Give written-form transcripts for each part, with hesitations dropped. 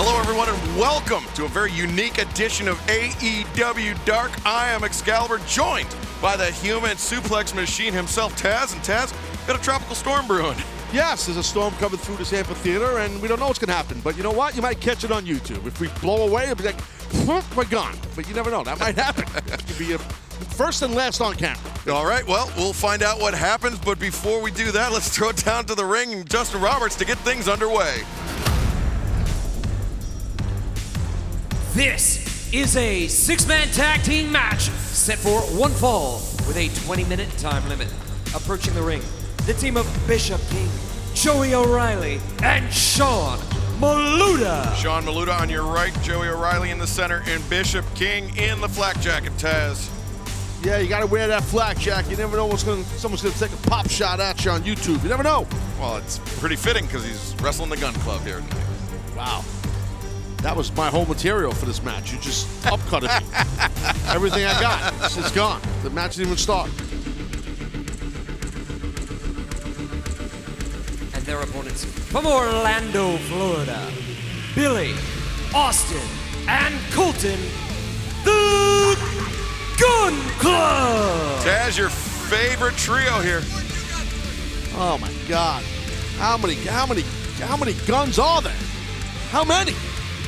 Hello, everyone, and welcome to a very unique edition of AEW Dark. I am Excalibur, joined by the human suplex machine himself, Taz. And Taz, got a tropical storm brewing. Yes, there's a storm coming through this amphitheater, and we don't know what's going to happen. But you know what? You might catch it on YouTube. If we blow away, it'll be like, we're gone. But you never know. That might happen. It could be a first and last on camera. All right, well, we'll find out what happens. But before we do that, let's throw it down to the ring and Justin Roberts to get things underway. This is a six-man tag team match set for one fall with a 20-minute time limit. Approaching the ring, the team of Bishop King, Joey O'Reilly, and Sean Maluta. Sean Maluta on your right, Joey O'Reilly in the center, and Bishop King in the flak jacket, Taz. Yeah, you got to wear that flak jacket. You never know someone's going to take a pop shot at you on YouTube. You never know. Well, it's pretty fitting because he's wrestling the Gun Club here tonight. Wow. That was my whole material for this match. You just upcut it. Everything I got, it's gone. The match didn't even start. And their opponents from Orlando, Florida, Billy, Austin, and Colton, the Gun Club. Taz, your favorite trio here. Oh my God. How many guns are there? How many?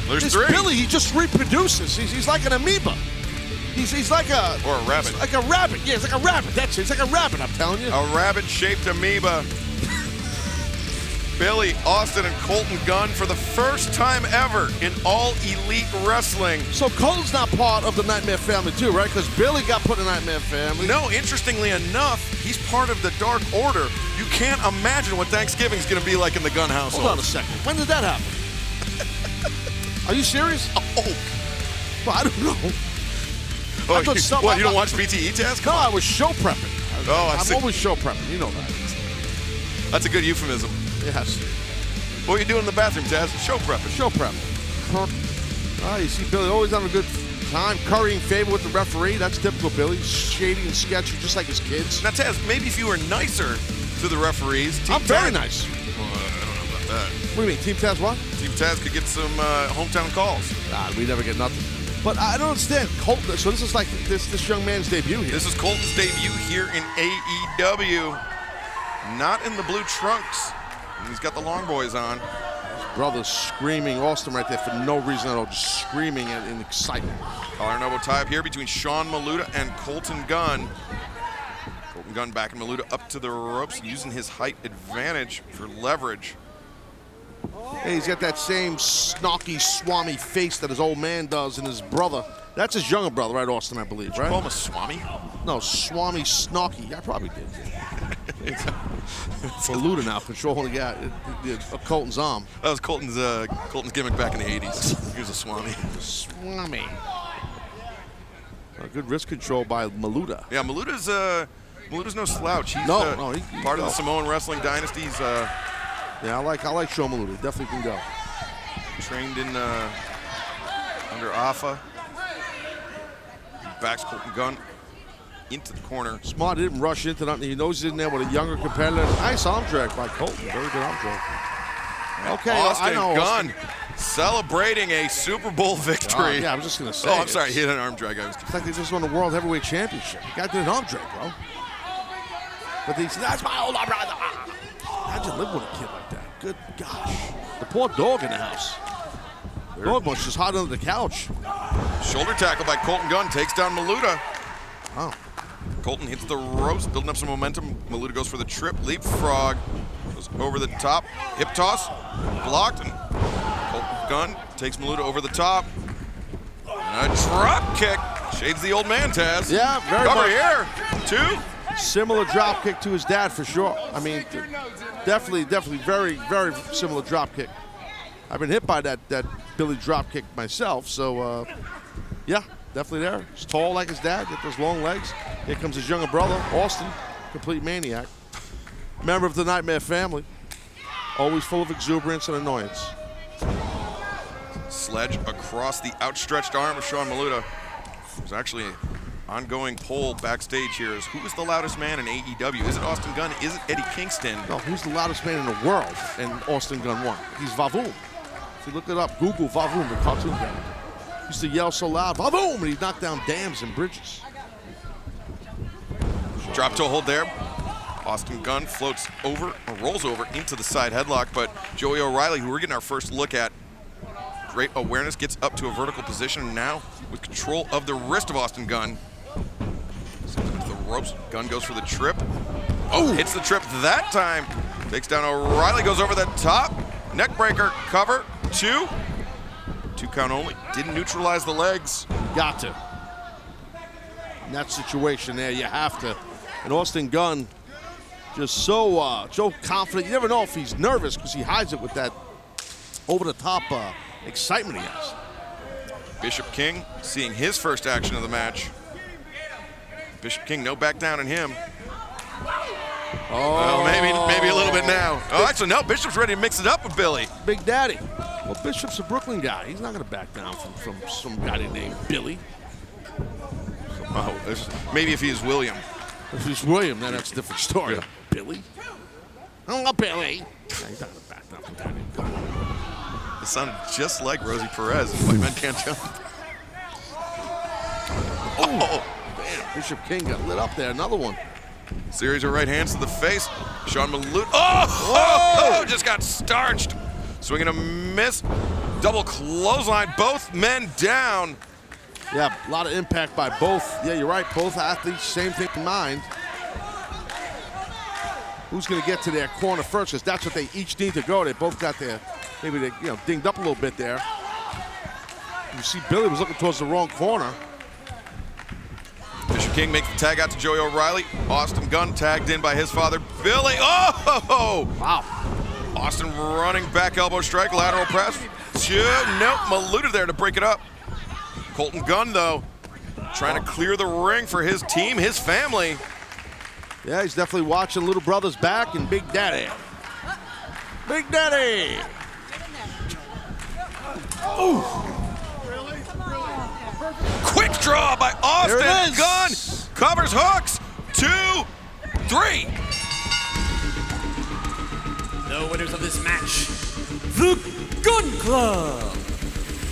There's this three. Billy, he just reproduces. He's like an amoeba. He's like a... Or a rabbit. Like a rabbit. Yeah, it's like a rabbit. That's it. It's like a rabbit, I'm telling you. A rabbit-shaped amoeba. Billy, Austin, and Colton Gunn for the first time ever in All Elite Wrestling. So Colton's not part of the Nightmare family too, right? Because Billy got put in the Nightmare family. No, interestingly enough, he's part of the Dark Order. You can't imagine what Thanksgiving's going to be like in the Gun household. Hold on a second. When did that happen? Are you serious? Oh. Well, I don't know. Oh, what, you don't watch BTE, Taz? No, I was show prepping. I'm always show prepping. You know that. That's a good euphemism. Yes. What are you doing in the bathroom, Taz? Show prepping. Show prepping. Oh, you see Billy always having a good time, currying favor with the referee. That's typical Billy. Shady and sketchy, just like his kids. Now, Taz, maybe if you were nicer to the referees. I'm very nice. Well, I don't know about that. What do you mean, Team Taz what? Team Taz could get some hometown calls. We never get nothing. But I don't understand. Colton, so this is like this young man's debut here. This is Colton's debut here in AEW. Not in the blue trunks. And he's got the long boys on. His brother's screaming Austin right there for no reason at all, just screaming in excitement. Collar and elbow tie up here between Sean Maluta and Colton Gunn. Colton Gunn backing Maluta up to the ropes, using his height advantage for leverage. Hey, he's got that same snarky, swami face that his old man does and his brother. That's his younger brother, right, Austin, I believe, right? Call him a swami? No, swami snarky. I probably did. For Luda now, controlling Colton's arm. That was Colton's gimmick back in the 80s. He was a swami. Swami. Good wrist control by Maluta. Yeah, Maluta's no slouch. He's he's part of the Samoan wrestling dynasty. Yeah, I like Sean Maluta. Definitely can go. Trained in under Afa. Backs Colton Gunn into the corner. Smart, he didn't rush into nothing. He knows he's in there with a younger competitor. Nice arm drag by Colton. Very good arm drag. Okay, Austin I know. Gunn celebrating a Super Bowl victory. Yeah, I was just going to say. Oh, I'm sorry. He hit an arm drag. It's like they just won the World Heavyweight Championship. The guy did an arm drag, bro. But he said, that's my older brother. Imagine living with a kid like that. Good gosh. The poor dog in the house. The dog was just hot under the couch. Shoulder tackle by Colton Gunn takes down Maluta. Oh. Colton hits the ropes, building up some momentum. Maluta goes for the trip, leapfrog, goes over the top, hip toss, blocked, and Colton Gunn takes Maluta over the top. And a drop kick. Shades the old man, Taz. Yeah, very Cover much. here. 2. Similar drop kick to his dad for sure. I mean, definitely very, very similar drop kick. I've been hit by that Billy drop kick myself, so yeah, definitely there. He's tall like his dad, got those long legs. Here comes his younger brother, Austin, complete maniac. Member of the Nightmare family, always full of exuberance and annoyance. Sledge across the outstretched arm of Sean Maluta. There's actually an ongoing poll backstage here is who is the loudest man in AEW? Is it Austin Gunn? Is it Eddie Kingston? No, who's the loudest man in the world? And Austin Gunn won. He's Vavoom. If you look it up, Google Vavoom, the cartoon guy. Used to yell so loud, Vavoom, and he'd knock down dams and bridges. Drop toe hold there. Austin Gunn floats over, or rolls over into the side headlock, but Joey O'Reilly, who we're getting our first look at, great awareness, gets up to a vertical position, and now with control of the wrist of Austin Gunn. Sends him to the ropes. Gunn goes for the trip. Oh, hits the trip that time. Takes down O'Reilly, goes over the top. Neck breaker, cover, 2. 2 count only. Didn't neutralize the legs. Got to. In that situation there, you have to. And Austin Gunn, just so confident. You never know if he's nervous because he hides it with that over-the-top excitement he has. Bishop King seeing his first action of the match. Bishop King, no back down in him. Oh, maybe a little bit now. Oh, actually, no, Bishop's ready to mix it up with Billy. Big Daddy. Well, Bishop's a Brooklyn guy. He's not going to back down from some guy named Billy. Oh, maybe if he is William. If he's William, then that's a different story. Yeah. Billy? Oh, Billy. Nah, he's not going to back down from that. Come on. It sounded just like Rosie Perez. White men can't jump. Oh, damn. Bishop King got lit up there. Another one. Series of right hands to the face. Sean Maluta. Oh, just got starched. Swinging a miss. Double clothesline. Both men down. Yeah, a lot of impact by both. Yeah, you're right. Both athletes, same thing in mind. Who's going to get to their corner first? Because that's what they each need to go. They both got their, maybe they dinged up a little bit there. You see Billy was looking towards the wrong corner. Bishop King makes the tag out to Joey O'Reilly. Austin Gunn tagged in by his father, Billy. Oh! Wow. Austin running back elbow strike, lateral press. Nope, Maluta there to break it up. Colton Gunn, though, trying to clear the ring for his team, his family. Yeah, he's definitely watching little brother's back and Big Daddy. Big Daddy! Ooh. Quick draw by Austin Gunn. Covers hooks. 2, 3. The winners of this match, the Gun Club.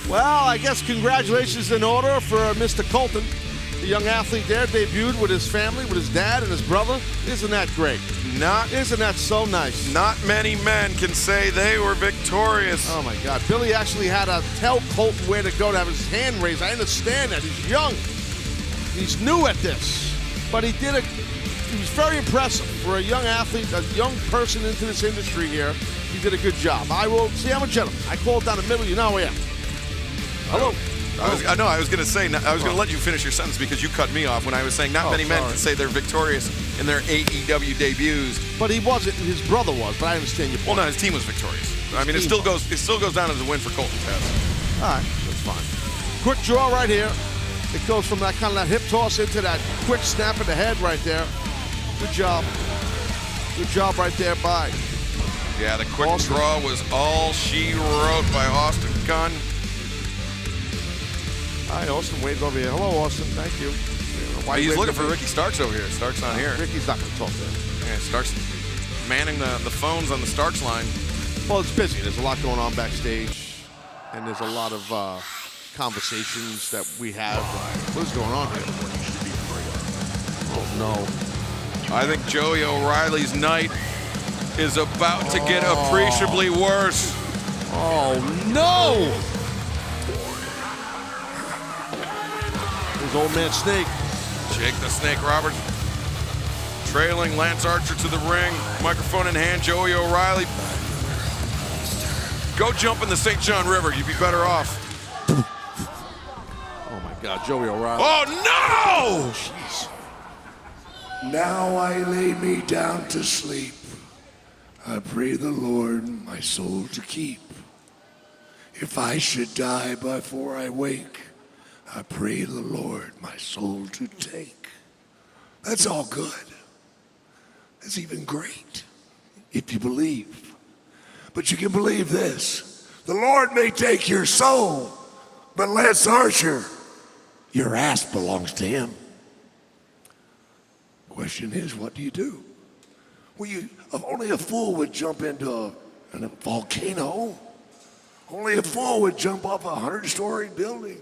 Well, I guess congratulations in order for Mr. Colton. The young athlete there debuted with his family, with his dad and his brother. Isn't that great? Isn't that so nice? Not many men can say they were victorious. Oh, my God. Billy actually had to tell Colton where to go to have his hand raised. I understand that. He's young. He's new at this. But he was very impressive for a young athlete, a young person into this industry here. He did a good job. I'm a gentleman. I called down the middle. You know who I am. Hello. I was going to say, I was going to let you finish your sentence because you cut me off when I was saying not many men can say they're victorious in their AEW debuts. But he wasn't. His brother was. But I understand your point. Well, no, his team was victorious. I mean, it still goes down as a win for Colton Test. All right, that's fine. Quick draw right here. It goes from that kind of that hip toss into that quick snap of the head right there. Good job. Good job right there by. Yeah, the quick draw was all she wrote by Austin Gunn. Hi, Austin waves over here. Hello, Austin. Thank you. Why he's looking for Ricky Starks over here. Starks not here. Ricky's not going to talk to him. Yeah, Starks manning the phones on the Starks line. Well, it's busy. There's a lot going on backstage, and there's a lot of conversations that we have. What is going on here? Oh, no. I think Joey O'Reilly's night is about to get appreciably worse. Oh, no! His old man Snake. Jake the Snake Roberts trailing Lance Archer to the ring. Microphone in hand, Joey O'Reilly. Go jump in the St. John River. You'd be better off. Oh, my God. Joey O'Reilly. Oh, no! Jeez. Now I lay me down to sleep. I pray the Lord my soul to keep. If I should die before I wake, I pray the Lord my soul to take. That's all good. That's even great, if you believe. But you can believe this. The Lord may take your soul, but Lance Archer, your ass belongs to him. Question is, what do you do? Well, only a fool would jump into a volcano Only a fool would jump off a 100-story building.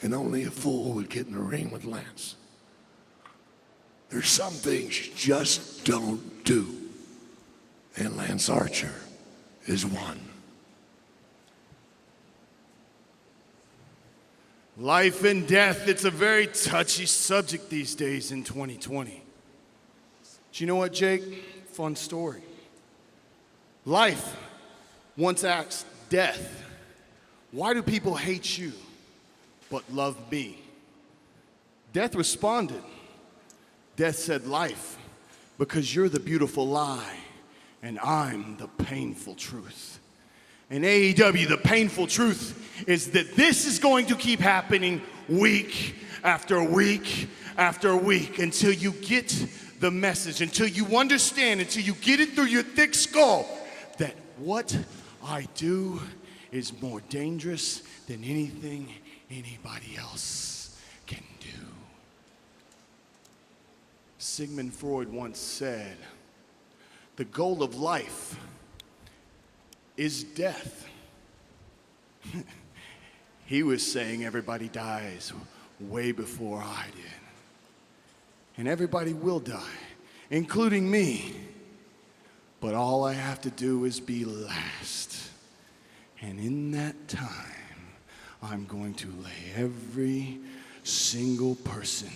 And only a fool would get in the ring with Lance. There's some things you just don't do. And Lance Archer is one. Life and death, it's a very touchy subject these days in 2020. Do you know what, Jake? Fun story. Life once asked death, why do people hate you but love me? Death responded. Death said, life, because you're the beautiful lie and I'm the painful truth. In AEW, the painful truth is that this is going to keep happening week after week after week until you get the message, until you understand, until you get it through your thick skull that what I do is more dangerous than anything anybody else can do. Sigmund Freud once said, the goal of life is death. He was saying everybody dies way before I did. And everybody will die, including me. But all I have to do is be last. And in that time, I'm going to lay every single person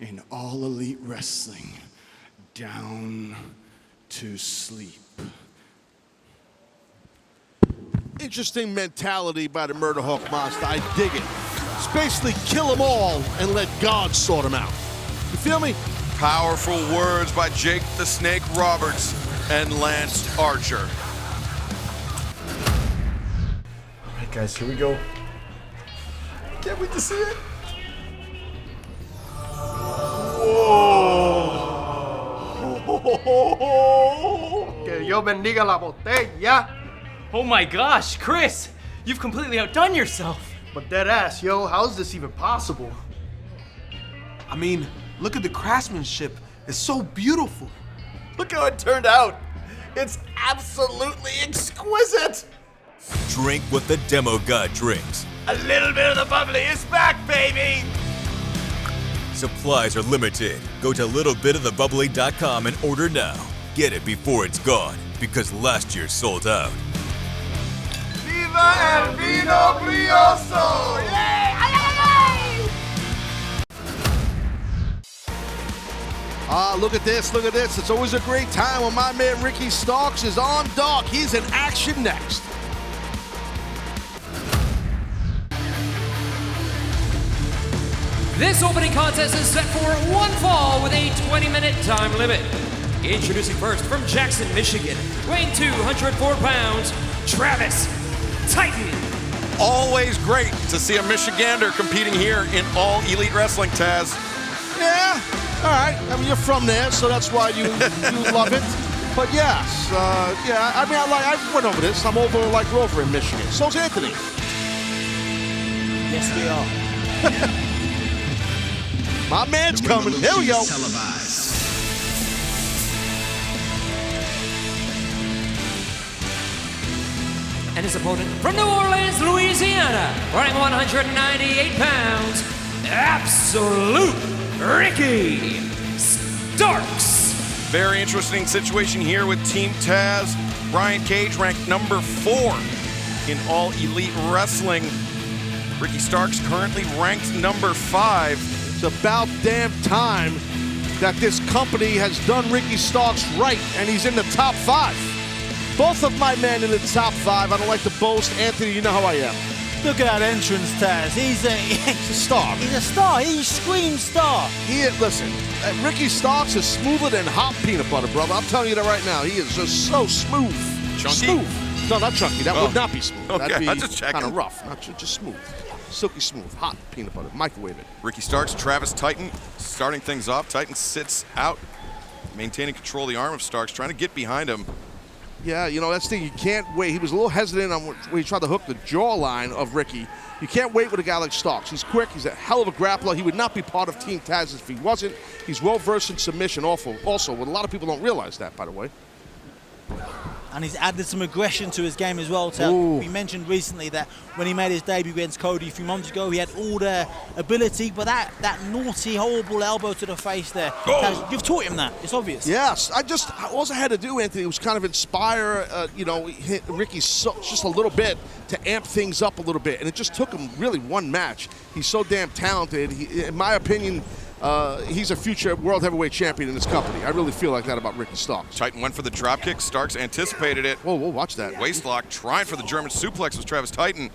in all elite wrestling down to sleep. Interesting mentality by the Murder Hawk Monster. I dig it. It's basically kill them all and let God sort them out. You feel me? Powerful words by Jake the Snake Roberts and Lance Archer. All right, guys, here we go. Can't wait to see it. Que Dios bendiga la botella. Oh my gosh, Chris! You've completely outdone yourself! But dead ass, yo, how is this even possible? I mean, look at the craftsmanship. It's so beautiful. Look how it turned out. It's absolutely exquisite. Drink what the demo god drinks. A little bit of the bubbly is back, baby. Supplies are limited. Go to littlebitofthebubbly.com and order now. Get it before it's gone, because last year sold out. Viva el vino brioso! Yay! Ay, ay, ay! Look at this, look at this. It's always a great time when my man Ricky Starks is on Dark. He's in action next. This opening contest is set for one fall with a 20-minute time limit. Introducing first from Jackson, Michigan, weighing 204 pounds, Travis Titan. Always great to see a Michigander competing here in All Elite Wrestling, Taz. Yeah, all right. I mean, you're from there, so that's why you love it. But yes, yeah, I mean, I went over this. I'm over like Rover in Michigan. So's Anthony. Yes, we are. My man's coming. Here we go. And his opponent from New Orleans, Louisiana, weighing 198 pounds, Absolute Ricky Starks. Very interesting situation here with Team Taz. Brian Cage ranked number 4 in All Elite Wrestling. Ricky Starks currently ranked number 5. It's about damn time that this company has done Ricky Starks right, and he's in the top 5. Both of my men in the top 5. I don't like to boast. Anthony, you know how I am. Look at that entrance, Taz. He's a star. He's a star. He screams star. Listen, Ricky Starks is smoother than hot peanut butter, brother. I'm telling you that right now. He is just so smooth. Chunky? Smooth. No, not chunky. That would not be smooth. Okay, That'd I'm be just checking. kind of rough. Not just smooth. Silky smooth. Hot peanut butter. Microwave it. Ricky Starks, Travis Titan starting things off. Titan sits out, maintaining control of the arm of Starks, trying to get behind him. Yeah, you know, that's the thing. You can't wait. He was a little hesitant on when he tried to hook the jawline of Ricky. You can't wait with a guy like Starks. He's quick. He's a hell of a grappler. He would not be part of Team Taz if he wasn't. He's well-versed in submission also, what a lot of people don't realize that, by the way. and he's added some aggression to his game as well. We mentioned recently that when he made his debut against Cody a few months ago, he had all the ability, but that naughty, horrible elbow to the face there, you've taught him that. It's obvious. Yes, all I had to do, Anthony, was kind of inspire, hit Ricky just a little bit to amp things up a little bit, and it just took him really one match. He's so damn talented. In my opinion, he's a future world heavyweight champion in this company. I really feel like that about Ricky Starks. Titan went for the dropkick. Starks anticipated it. Whoa, watch that. Waistlock, trying for the German suplex was Travis Titan.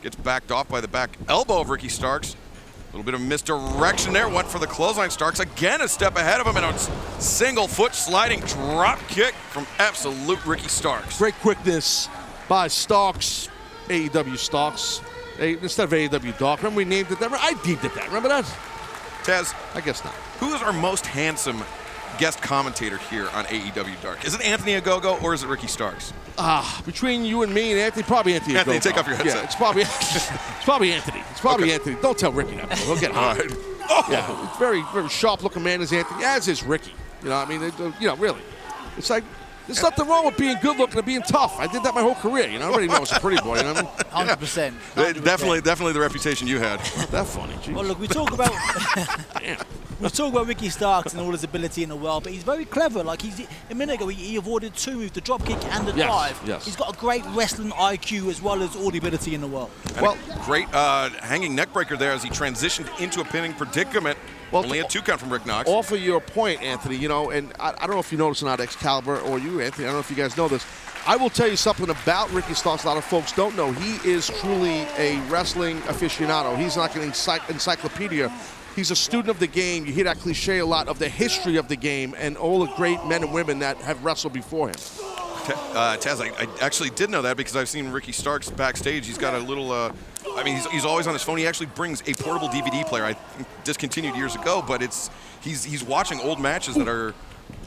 Gets backed off by the back elbow of Ricky Starks. A little bit of misdirection there. Went for the clothesline. Starks again a step ahead of him, and a single foot sliding drop kick from absolute Ricky Starks. Great quickness by Starks, AEW Starks, instead of AEW Dark. Remember we named it that? I deemed it that. Remember that? Taz, I guess not. Who is our most handsome guest commentator here on AEW Dark? Is it Anthony Ogogo or is it Ricky Starks? Between you and me and Anthony, probably Anthony. Anthony, Ogogo. take off your headset. Yeah, it's probably Anthony. It's probably Anthony. Don't tell Ricky that. He'll get hot. All right. Oh. Yeah, very, very sharp-looking man is Anthony, as is Ricky. You know, I mean, really. It's like, there's nothing wrong with being good-looking and being tough. I did that my whole career, you know. Everybody knows I was a pretty boy, you know what I mean? 100%. Definitely the reputation you had. Not that funny, geez. Well, look, we talk about Ricky Starks and all his ability in the world, but he's very clever. Like a minute ago, he avoided 2 moves, the drop kick and the dive. Yes. He's got a great wrestling IQ as well as all the ability in the world. Well, great hanging neck breaker there as he transitioned into a pinning predicament. Only a 2 count from Rick Knox. Off of your point, Anthony, you know, and I don't know if you noticed or not, Excalibur, or you, Anthony, I don't know if you guys know this. I will tell you something about Ricky Starks a lot of folks don't know. He is truly a wrestling aficionado. He's not an encyclopedia. He's a student of the game. You hear that cliche a lot of the history of the game and all the great men and women that have wrestled before him. Taz, I actually did know that because I've seen Ricky Starks backstage. He's got a little, he's always on his phone. He actually brings a portable DVD player. I discontinued years ago, but he's watching old matches that are,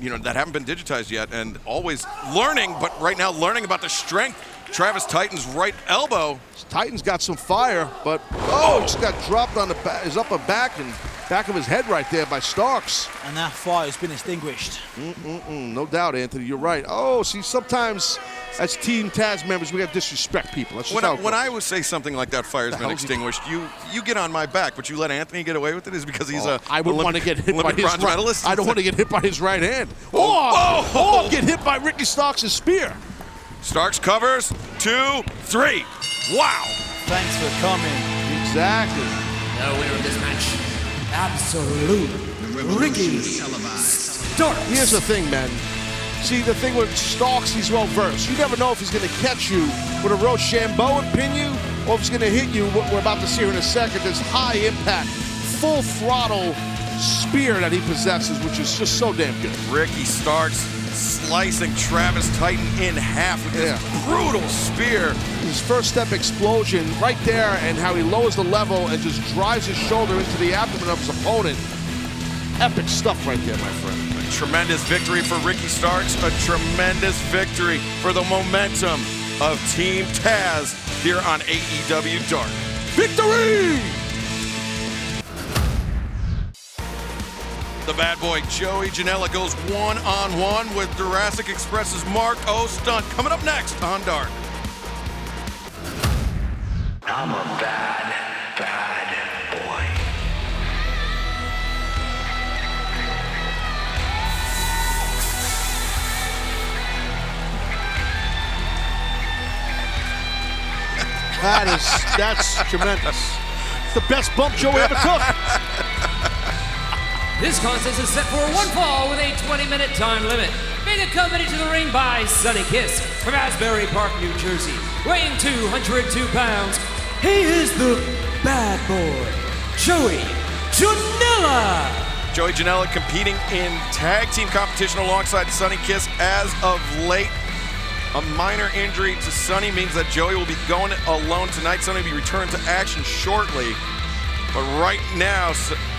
that haven't been digitized yet, and always learning, but right now learning about the strength. Travis Titan's right elbow. Titan's got some fire, but he just got dropped on his upper back and back of his head right there by Starks. And that fire has been extinguished. No doubt, Anthony. You're right. Oh, see, sometimes as Team Taz members, we have to disrespect people. That's just when I would say something like that fire's been extinguished, you get on my back, but you let Anthony get away with it is because he's I would want to get hit by his bronze medalist. I don't want to get hit by his right hand. Get hit by Ricky Starks' spear. Starks covers, 2, 3. Wow. Thanks for coming. Exactly. The winner of this match, absolute Ricky Starks. Here's the thing, man. See, the thing with Starks, he's well versed. You never know if he's going to catch you with a Rochambeau and pin you, or if he's going to hit you, what we're about to see here in a second, this high impact, full throttle spear that he possesses, which is just so damn good. Ricky Starks slicing Travis Titan in half with this brutal spear. His first step explosion right there, and how he lowers the level and just drives his shoulder into the abdomen of his opponent. Epic stuff right there, my friend. A tremendous victory for Ricky Starks. A tremendous victory for the momentum of Team Taz here on AEW Dark. Victory! The bad boy Joey Janella goes one-on-one with Jurassic Express's Stunt. Coming up next on Dark. I'm a bad, bad boy. That's tremendous. It's the best bump Joey ever took. This contest is set for one fall with a 20-minute time limit. Being accompanied to the ring by Sonny Kiss from Asbury Park, New Jersey. Weighing 202 pounds, he is the bad boy, Joey Janella. Joey Janella competing in tag team competition alongside Sonny Kiss as of late. A minor injury to Sonny means that Joey will be going alone tonight. Sonny will be returned to action shortly. But right now,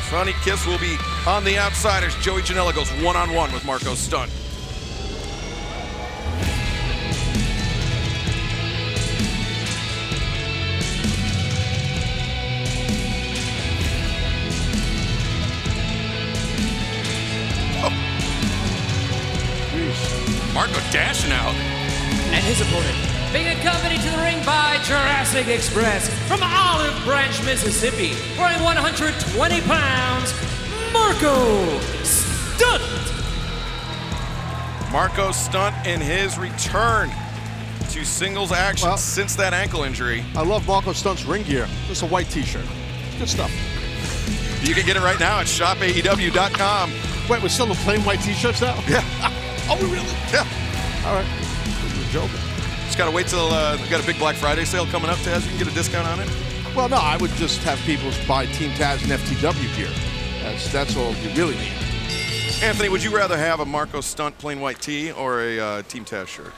Sonny Kiss will be on the outsiders. Joey Janella goes one-on-one with Stunt. Marco dashing out. Garrison, being accompanied to the ring by Jurassic Express from Olive Branch, Mississippi, weighing 120 pounds, Marco Stunt. Marco Stunt in his return to singles action since that ankle injury. I love Marco Stunt's ring gear. Just a white t-shirt. Good stuff. You can get it right now at shopaew.com. Wait, we're still playing white t-shirts now? Yeah. Oh, we really? Yeah. All right. We're joking. Just gotta wait till we got a big Black Friday sale coming up, Taz. You can get a discount on it. Well, no, I would just have people buy Team Taz and FTW gear. That's all you really need. Anthony, would you rather have a Marco Stunt plain white tee or a Team Taz shirt?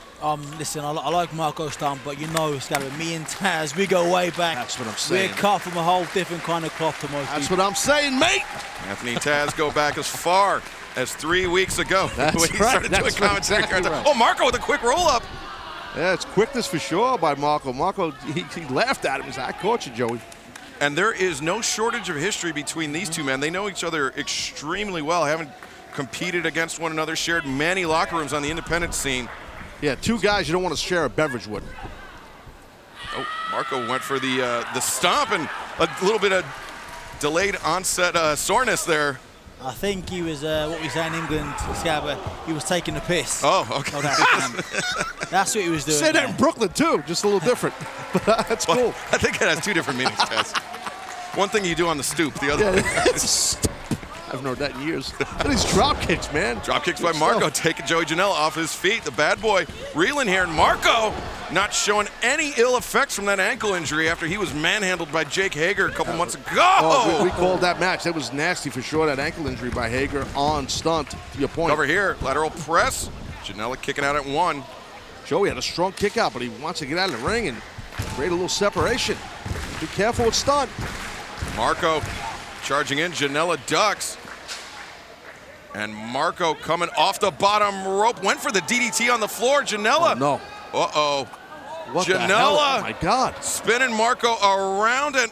Listen, I like Marco Stunt, but you know it's got to be me and Taz. We go way back. That's what I'm saying. We're cut from a whole different kind of cloth to most That's people. what I'm saying, mate. Anthony and Taz go back as far as 3 weeks ago. That's when he right. started doing That's commentary. exactly right. Oh, Marco with a quick roll-up. Yeah, it's quickness for sure by Marco. Marco, he laughed at him. He said, I caught you, Joey. And there is no shortage of history between these two men. They know each other extremely well, haven't competed against one another, shared many locker rooms on the independent scene. Yeah, two guys you don't want to share a beverage with. Oh, Marco went for the stomp and a little bit of delayed onset soreness there. I think he was, what we say in England, Scabba, he was taking the piss. Oh, okay. That's what he was doing. Say that in Brooklyn, too, just a little different. But that's cool. I think it has two different meanings, Tess. One thing you do on the stoop, the other I haven't heard that in years. Look at these drop kicks, man. Drop kicks by Marco, taking Joey Janella off his feet. The bad boy reeling here, and Marco not showing any ill effects from that ankle injury after he was manhandled by Jake Hager a couple months ago. Oh, we called that match. That was nasty for sure, that ankle injury by Hager on Stunt, to your point. Cover here, lateral press. Janella kicking out at 1. Joey had a strong kick out, but he wants to get out of the ring and create a little separation. Be careful with Stunt. Marco charging in, Janella ducks. And Marco coming off the bottom rope, went for the DDT on the floor. Janella. Oh, no. Uh-oh. What Janella. the hell? Oh, my God. Spinning Marco around and,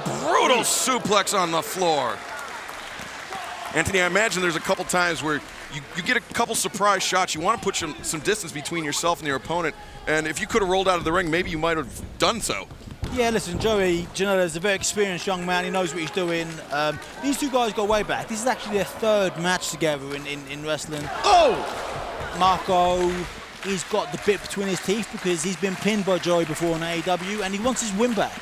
brutal suplex on the floor. Anthony, I imagine there's a couple times where you get a couple surprise shots. You want to put some distance between yourself and your opponent. And if you could have rolled out of the ring, maybe you might have done so. Yeah, listen, Joey Janella is a very experienced young man. He knows what he's doing. These two guys go way back. This is actually their third match together in wrestling. Oh! Marco, he's got the bit between his teeth because he's been pinned by Joey before in AEW, and he wants his win back.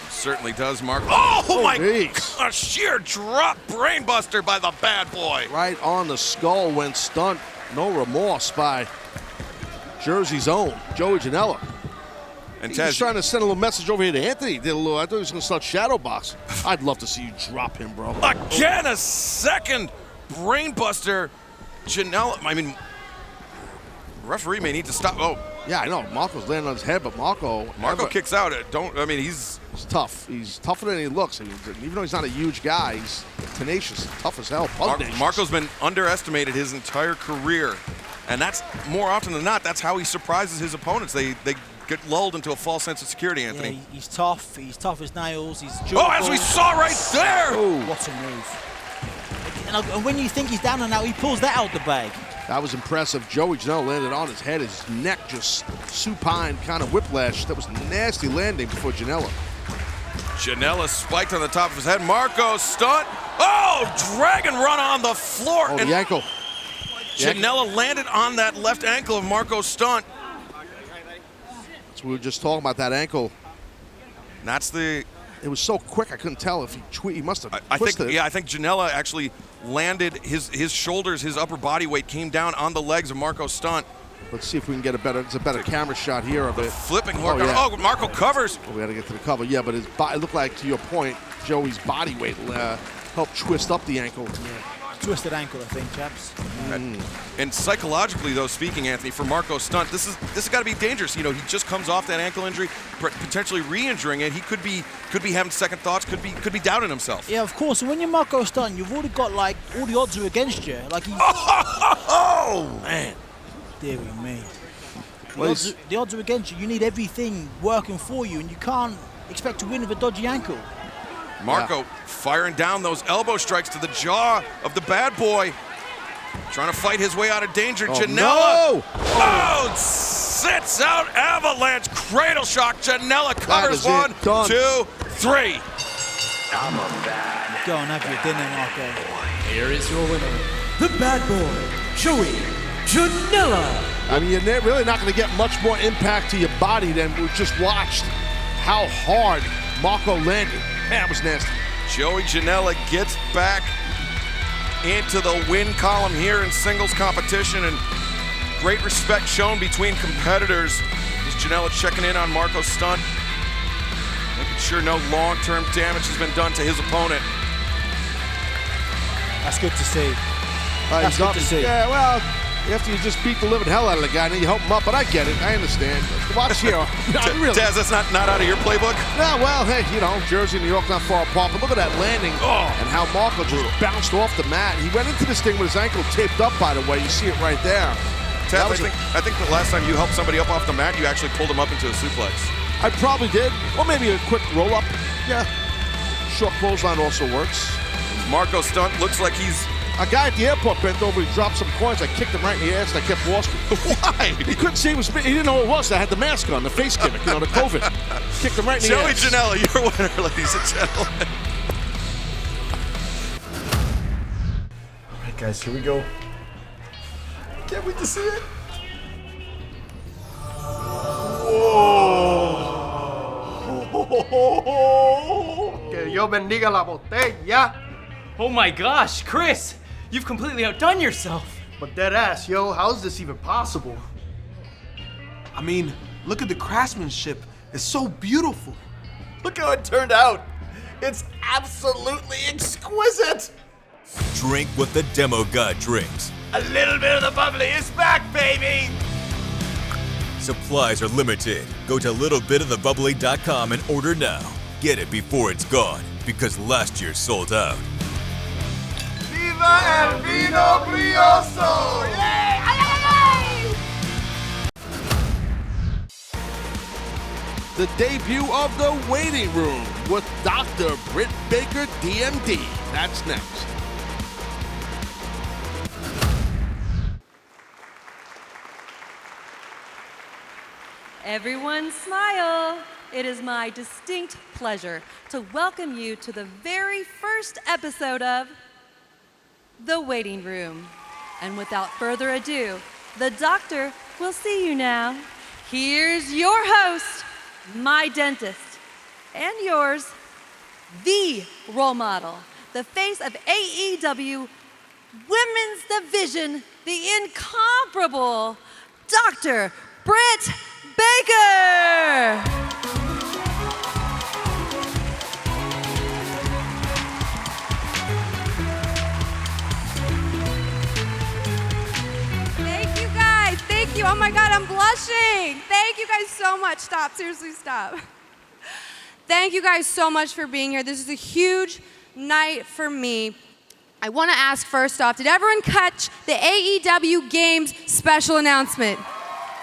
Certainly does, Marco. Oh my geez. God, a sheer drop brainbuster by the bad boy. Right on the skull went Stunt. No remorse by Jersey's own Joey Janella. And He's Taz, trying to send a little message over here to Anthony. Did a little, I thought he was going to start shadow box. I'd love to see you drop him, bro. again, a second brainbuster. Janella, I mean, referee may need to stop. Oh, Yeah, I know. Marco's landing on his head, but Marco kicks out. He's He's tough. He's tougher than he looks. Even though he's not a huge guy, he's tenacious, tough as hell. Marco's been underestimated his entire career. And that's, more often than not, that's how he surprises his opponents. They get lulled into a false sense of security, Anthony. Yeah, he's tough. He's tough as nails. He's durable. As we saw right there! What a move. And when you think he's down and out, he pulls that out the bag. That was impressive. Joey Janella landed on his head. His neck just supine kind of whiplash. That was nasty landing before Janella. Janella spiked on the top of his head. Marco Stunt. Oh, dragon run on the floor. Oh, and the ankle. Janella landed on that left ankle of Marco Stunt. So we were just talking about that ankle. That's the... It was so quick, I couldn't tell if he must have twisted. I think Janella actually landed his shoulders, his upper body weight came down on the legs of Marco Stunt. Let's see if we can get a better camera shot here of it. Flipping hook. Yeah. Oh, Marco covers. We got to get to the cover. Yeah, but it looked like, to your point, Joey's body weight helped twist up the ankle. Yeah. Twisted ankle, I think, chaps. And psychologically, though, speaking, Anthony, for Marco Stunt, this has got to be dangerous. You know, he just comes off that ankle injury, potentially re-injuring it. He could be having second thoughts, could be doubting himself. Yeah, of course. And when you're Marco Stunt, you've already got like all the odds are against you. Like oh man, dear me. The odds are against you. You need everything working for you, and you can't expect to win with a dodgy ankle. Marco firing down those elbow strikes to the jaw of the bad boy. Trying to fight his way out of danger. Oh, Janella. no! Oh, Lights out, avalanche, cradle shock. Janella covers is it. 1, Done. 2, 3. Go and have your dinner, Marco. Here is your winner, the bad boy, Joey Janella. I mean, you're really not going to get much more impact to your body than we just watched how hard Marco landed. Man, that was nasty. Joey Janella gets back into the win column here in singles competition, and great respect shown between competitors. As Janella checking in on Marco's stunt, making sure no long-term damage has been done to his opponent. That's good to see. That's good to see. Yeah, well, after you just beat the living hell out of the guy, then you help him up. But I get it. I understand. Watch here. Really. Taz, that's not out of your playbook? Yeah, well, hey, you know, Jersey and New York not far apart. But look at that landing and how Marco just bounced off the mat. He went into this thing with his ankle taped up, by the way. You see it right there. Taz, I think the last time you helped somebody up off the mat, you actually pulled him up into a suplex. I probably did. Or maybe a quick roll-up. Yeah. Short clothesline also works. Marco's stunt looks like he's... A guy at the airport bent over, he dropped some coins. I kicked him right in the ass and I kept walking. Why? He couldn't see he didn't know what it was. I had the mask on, the face gimmick, you know, the COVID. Kicked him right in the ass. Joey Janella, your winner, ladies and gentlemen. All right, guys, here we go. Can't wait to see it. Whoa! Que Dios bendiga la botella. Oh my gosh, Chris! You've completely outdone yourself. But dead ass, yo, how is this even possible? I mean, look at the craftsmanship. It's so beautiful. Look how it turned out. It's absolutely exquisite. Drink what the demo god drinks. A little bit of the bubbly is back, baby. Supplies are limited. Go to littlebitofthebubbly.com and order now. Get it before it's gone, because last year sold out. Viva el vino brioso! Yay! Ay, ay, ay! The debut of The Waiting Room with Dr. Britt Baker, DMD. That's next. Everyone smile. It is my distinct pleasure to welcome you to the very first episode of The Waiting Room. And without further ado, the doctor will see you now. Here's your host, my dentist, and yours, the role model, the face of AEW Women's Division, the incomparable Dr. Britt Baker! Thank you guys, thank you. Oh my God, I'm blushing. Thank you guys so much. Stop, seriously, stop. Thank you guys so much for being here. This is a huge night for me. I want to ask first off, did everyone catch the AEW Games special announcement?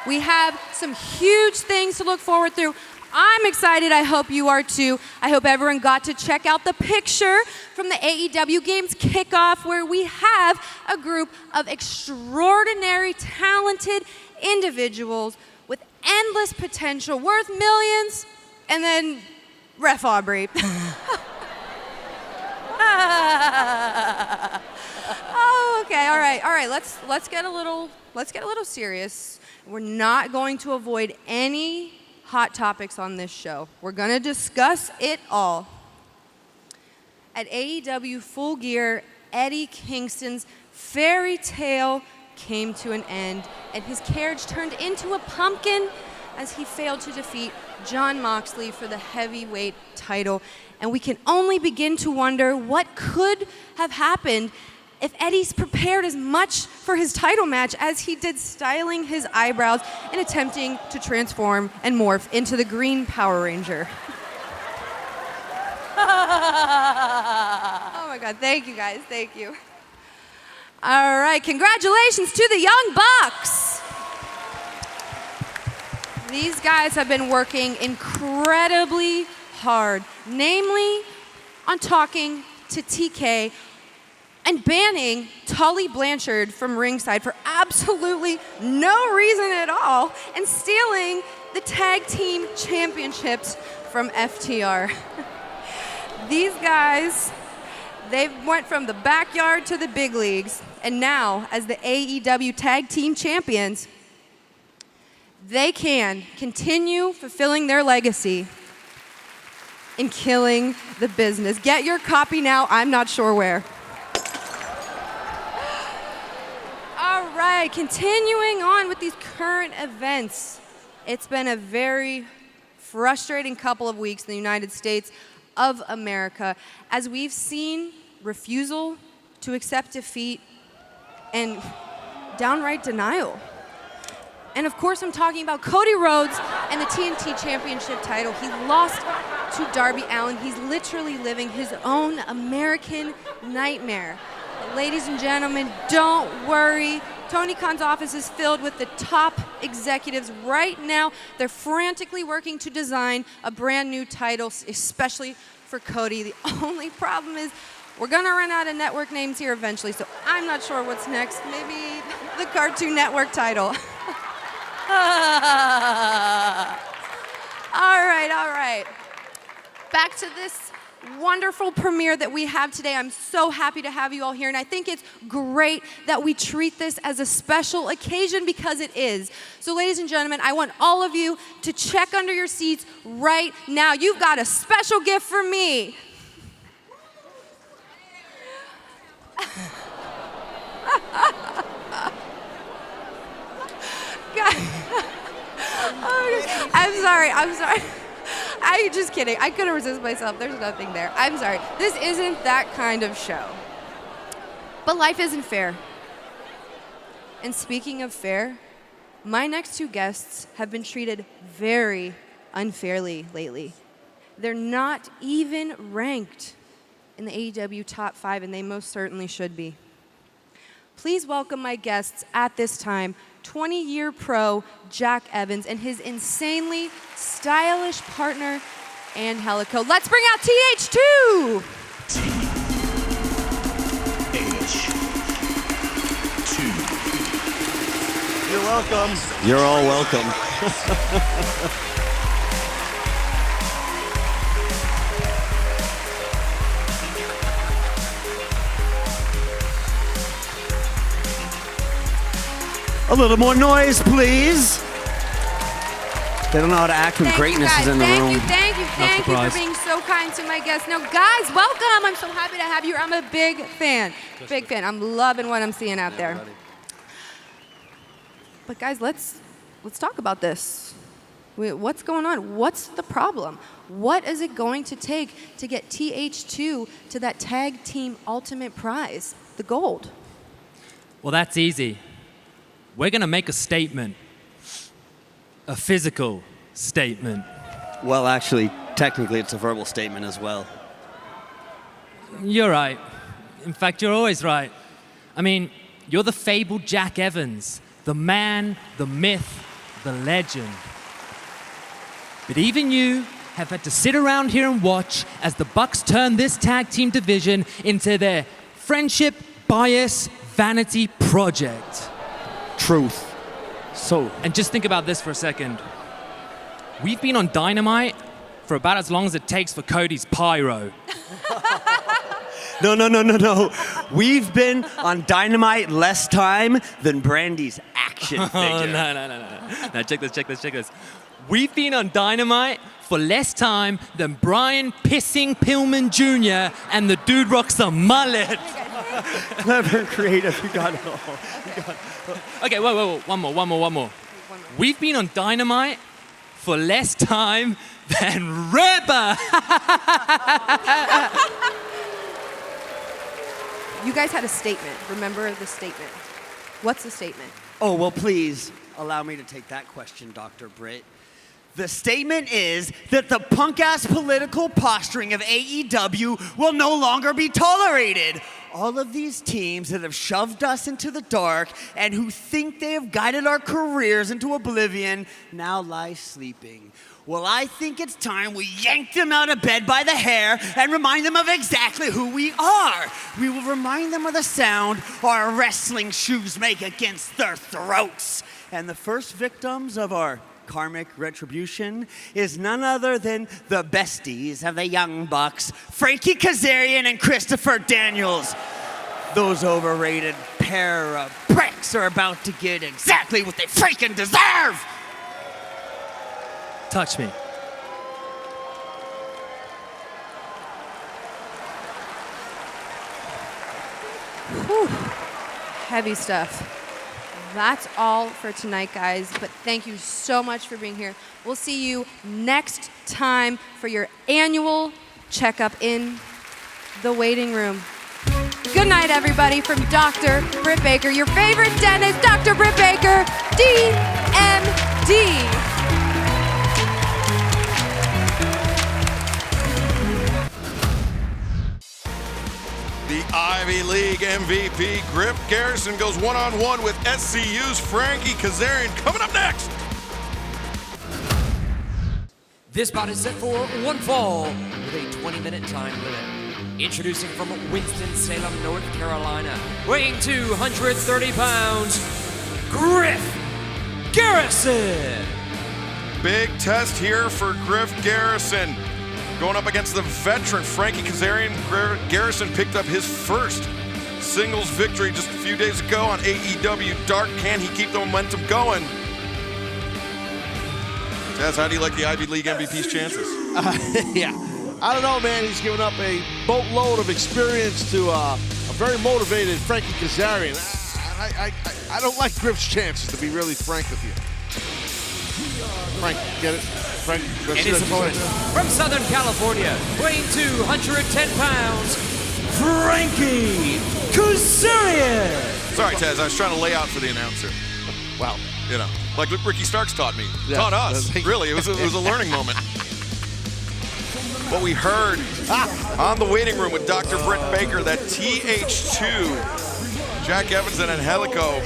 We have some huge things to look forward to. I'm excited, I hope you are too. I hope everyone got to check out the picture from the AEW Games kickoff where we have a group of extraordinary, talented individuals with endless potential, worth millions, and then Ref Aubrey. Oh, okay, all right, let's get a little serious. We're not going to avoid any hot topics on this show. We're going to discuss it all. At AEW Full Gear, Eddie Kingston's fairy tale came to an end, and his carriage turned into a pumpkin as he failed to defeat Jon Moxley for the heavyweight title. And we can only begin to wonder what could have happened if Eddie's prepared as much for his title match as he did styling his eyebrows and attempting to transform and morph into the Green Power Ranger. Oh my God, thank you guys, thank you. All right, congratulations to the Young Bucks. These guys have been working incredibly hard, namely on talking to TK and banning Tully Blanchard from ringside for absolutely no reason at all, and stealing the tag team championships from FTR. These guys, they went from the backyard to the big leagues, and now, as the AEW Tag Team Champions, they can continue fulfilling their legacy in killing the business. Get your copy now, I'm not sure where. All right, continuing on with these current events. It's been a very frustrating couple of weeks in the United States of America, as we've seen refusal to accept defeat and downright denial. And of course, I'm talking about Cody Rhodes and the TNT Championship title. He lost to Darby Allin. He's literally living his own American nightmare. But ladies and gentlemen, don't worry. Tony Khan's office is filled with the top executives right now. They're frantically working to design a brand new title, especially for Cody. The only problem is we're gonna run out of network names here eventually, so I'm not sure what's next. Maybe the Cartoon Network title. All right. Back to this wonderful premiere that we have today. I'm so happy to have you all here, and I think it's great that we treat this as a special occasion, because it is. So ladies and gentlemen, I want all of you to check under your seats right now. You've got a special gift for me. I'm sorry. I'm just kidding. I couldn't resist myself. There's nothing there. I'm sorry. This isn't that kind of show. But life isn't fair. And speaking of fair, my next two guests have been treated very unfairly lately. They're not even ranked in the AEW top 5, and they most certainly should be. Please welcome my guests at this time, 20-year pro Jack Evans and his insanely stylish partner, Angelico. Let's bring out TH2! TH2. You're welcome. You're all welcome. A little more noise, please. They don't know how to act when greatness is in the room. Thank you for being so kind to my guests. Now, guys, welcome. I'm so happy to have you. I'm a big fan. I'm loving what I'm seeing out there. But guys, let's talk about this. What's going on? What's the problem? What is it going to take to get TH2 to that tag team ultimate prize, the gold? Well, that's easy. We're going to make a statement. A physical statement. Well, actually, technically, it's a verbal statement as well. You're right. In fact, you're always right. I mean, you're the fabled Jack Evans, the man, the myth, the legend. But even you have had to sit around here and watch as the Bucks turn this tag team division into their friendship, bias, vanity project. Truth. So. And just think about this for a second. We've been on Dynamite for about as long as it takes for Cody's pyro. No. We've been on Dynamite less time than Brandy's action figure. Oh, no. Now check this. We've been on Dynamite for less time than Brian Pissing Pillman Jr. and the dude rocks a mullet. Clever, creative, you got it all. Okay, whoa, one more. We've been on Dynamite for less time than Reba. You guys had a statement. Remember the statement. What's the statement? Oh, well, please allow me to take that question, Dr. Britt. The statement is that the punk-ass political posturing of AEW will no longer be tolerated. all of these teams that have shoved us into the dark and who think they have guided our careers into oblivion now lie sleeping. Well, I think it's time we yank them out of bed by the hair and remind them of exactly who we are. We will remind them of the sound our wrestling shoes make against their throats. And the first victims of our karmic retribution is none other than the besties of the Young Bucks, Frankie Kazarian and Christopher Daniels. Those overrated pair of pricks are about to get exactly what they freaking deserve! Touch me. Whew. Heavy stuff. That's all for tonight, guys. But thank you so much for being here. We'll see you next time for your annual checkup in the waiting room. Good night, everybody, from Dr. Britt Baker, your favorite dentist, Dr. Britt Baker, DMD. The Ivy League MVP, Griff Garrison, goes one-on-one with SCU's Frankie Kazarian. Coming up next. This bout is set for one fall with a 20-minute time limit. Introducing from Winston-Salem, North Carolina, weighing 230 pounds, Griff Garrison. Big test here for Griff Garrison. Going up against the veteran Frankie Kazarian. Garrison picked up his first singles victory just a few days ago on AEW Dark. Can he keep the momentum going? Taz, how do you like the Ivy League MVP's chances? Yeah, I don't know, man. He's given up a boatload of experience to a very motivated Frankie Kazarian. I don't like Griff's chances, to be really frank with you. Frank, get it? Frank, And his opponent from Southern California, weighing 210 pounds, Frankie Kazarian. Sorry, Taz, I was trying to lay out for the announcer. Wow. You know, like Ricky Starks taught me. Yeah. Taught us. Really, it was a learning moment. What we heard on the waiting room with Dr. Britt Baker, that TH2, Jack Evans and Angelico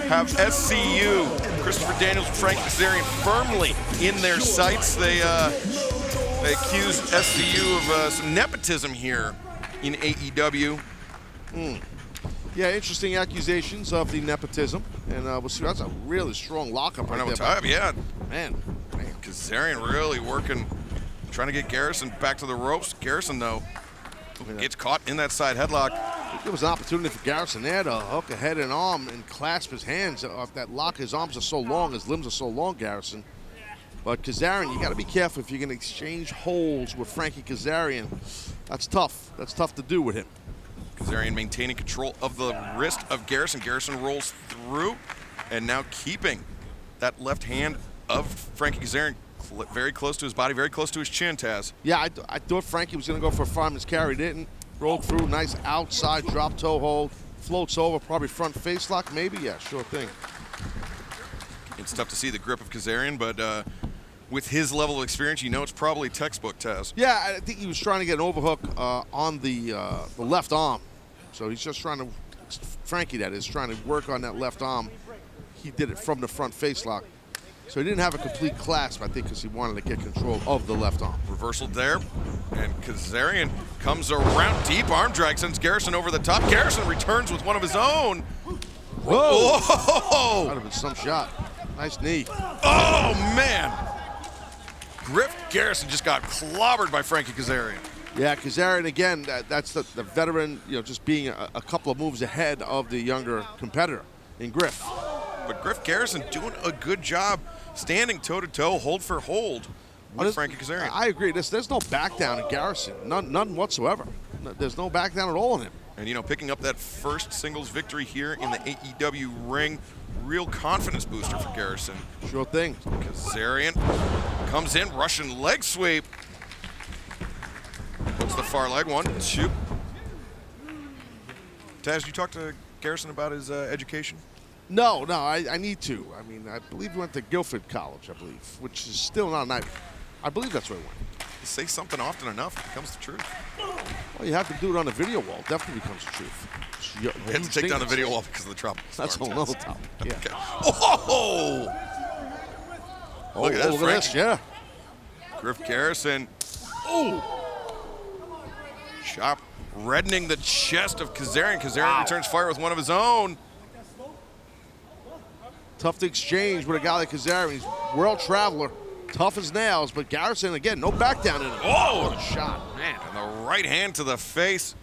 have SCU, Christopher Daniels and Frank Kazarian firmly in their sights. They accused SCU of some nepotism here in AEW. Yeah, interesting accusations of the nepotism, and we'll see. That's a really strong lockup right there. Yeah, man. Kazarian really working, trying to get Garrison back to the ropes. Garrison, though, gets caught in that side headlock. There was an opportunity for Garrison there to hook a head and arm and clasp his hands off that lock. His arms are so long, his limbs are so long, Garrison. But Kazarian, you got to be careful if you're going to exchange holds with Frankie Kazarian. That's tough. That's tough to do with him. Kazarian maintaining control of the wrist of Garrison. Garrison rolls through, and now keeping that left hand of Frankie Kazarian very close to his body, very close to his chin, Taz. Yeah, I thought Frankie was going to go for a fireman's carry. Didn't. Rolled through, nice outside drop toe hold. Floats over, probably front face lock, maybe? Yeah, sure thing. It's tough to see the grip of Kazarian, but with his level of experience, you know it's probably textbook, Taz. Yeah, I think he was trying to get an overhook on the left arm. So he's just trying to, Frankie that is, trying to work on that left arm. He did it from the front face lock. So he didn't have a complete clasp, I think, because he wanted to get control of the left arm. Reversal there, and Kazarian comes around, deep arm drag, sends Garrison over the top. Garrison returns with one of his own. Whoa! Whoa! That would have been some shot. Nice knee. Oh, man! Griff Garrison just got clobbered by Frankie Kazarian. Yeah, Kazarian, again, that's the veteran, just being a couple of moves ahead of the younger competitor in Griff. But Griff Garrison doing a good job standing toe-to-toe, hold for hold with Frankie Kazarian. I agree. There's no back down in Garrison. None whatsoever. There's no back down at all in him. And, picking up that first singles victory here in the AEW ring, real confidence booster for Garrison. Sure thing. Kazarian comes in, Russian leg sweep. Puts the far leg, 1, 2. Taz, you talk to Garrison about his education? No, I need to. I mean, I believe he went to Guilford College, which is still not a night. I believe that's where he went. You say something often enough, it becomes the truth. Well, you have to do it on the video wall. Definitely becomes the truth. You have to take down the video wall because of the tropical storm. That's a whole nother topic. Yeah. Okay. Oh! Look at this, Frank. Yeah. Griff Garrison. Oh! Chop reddening the chest of Kazarian. Kazarian returns fire with one of his own. Tough to exchange with a guy like Kazarian. He's world traveler. Tough as nails, but Garrison, again, no back down in him. Oh! What a shot. Man, and the right hand to the face.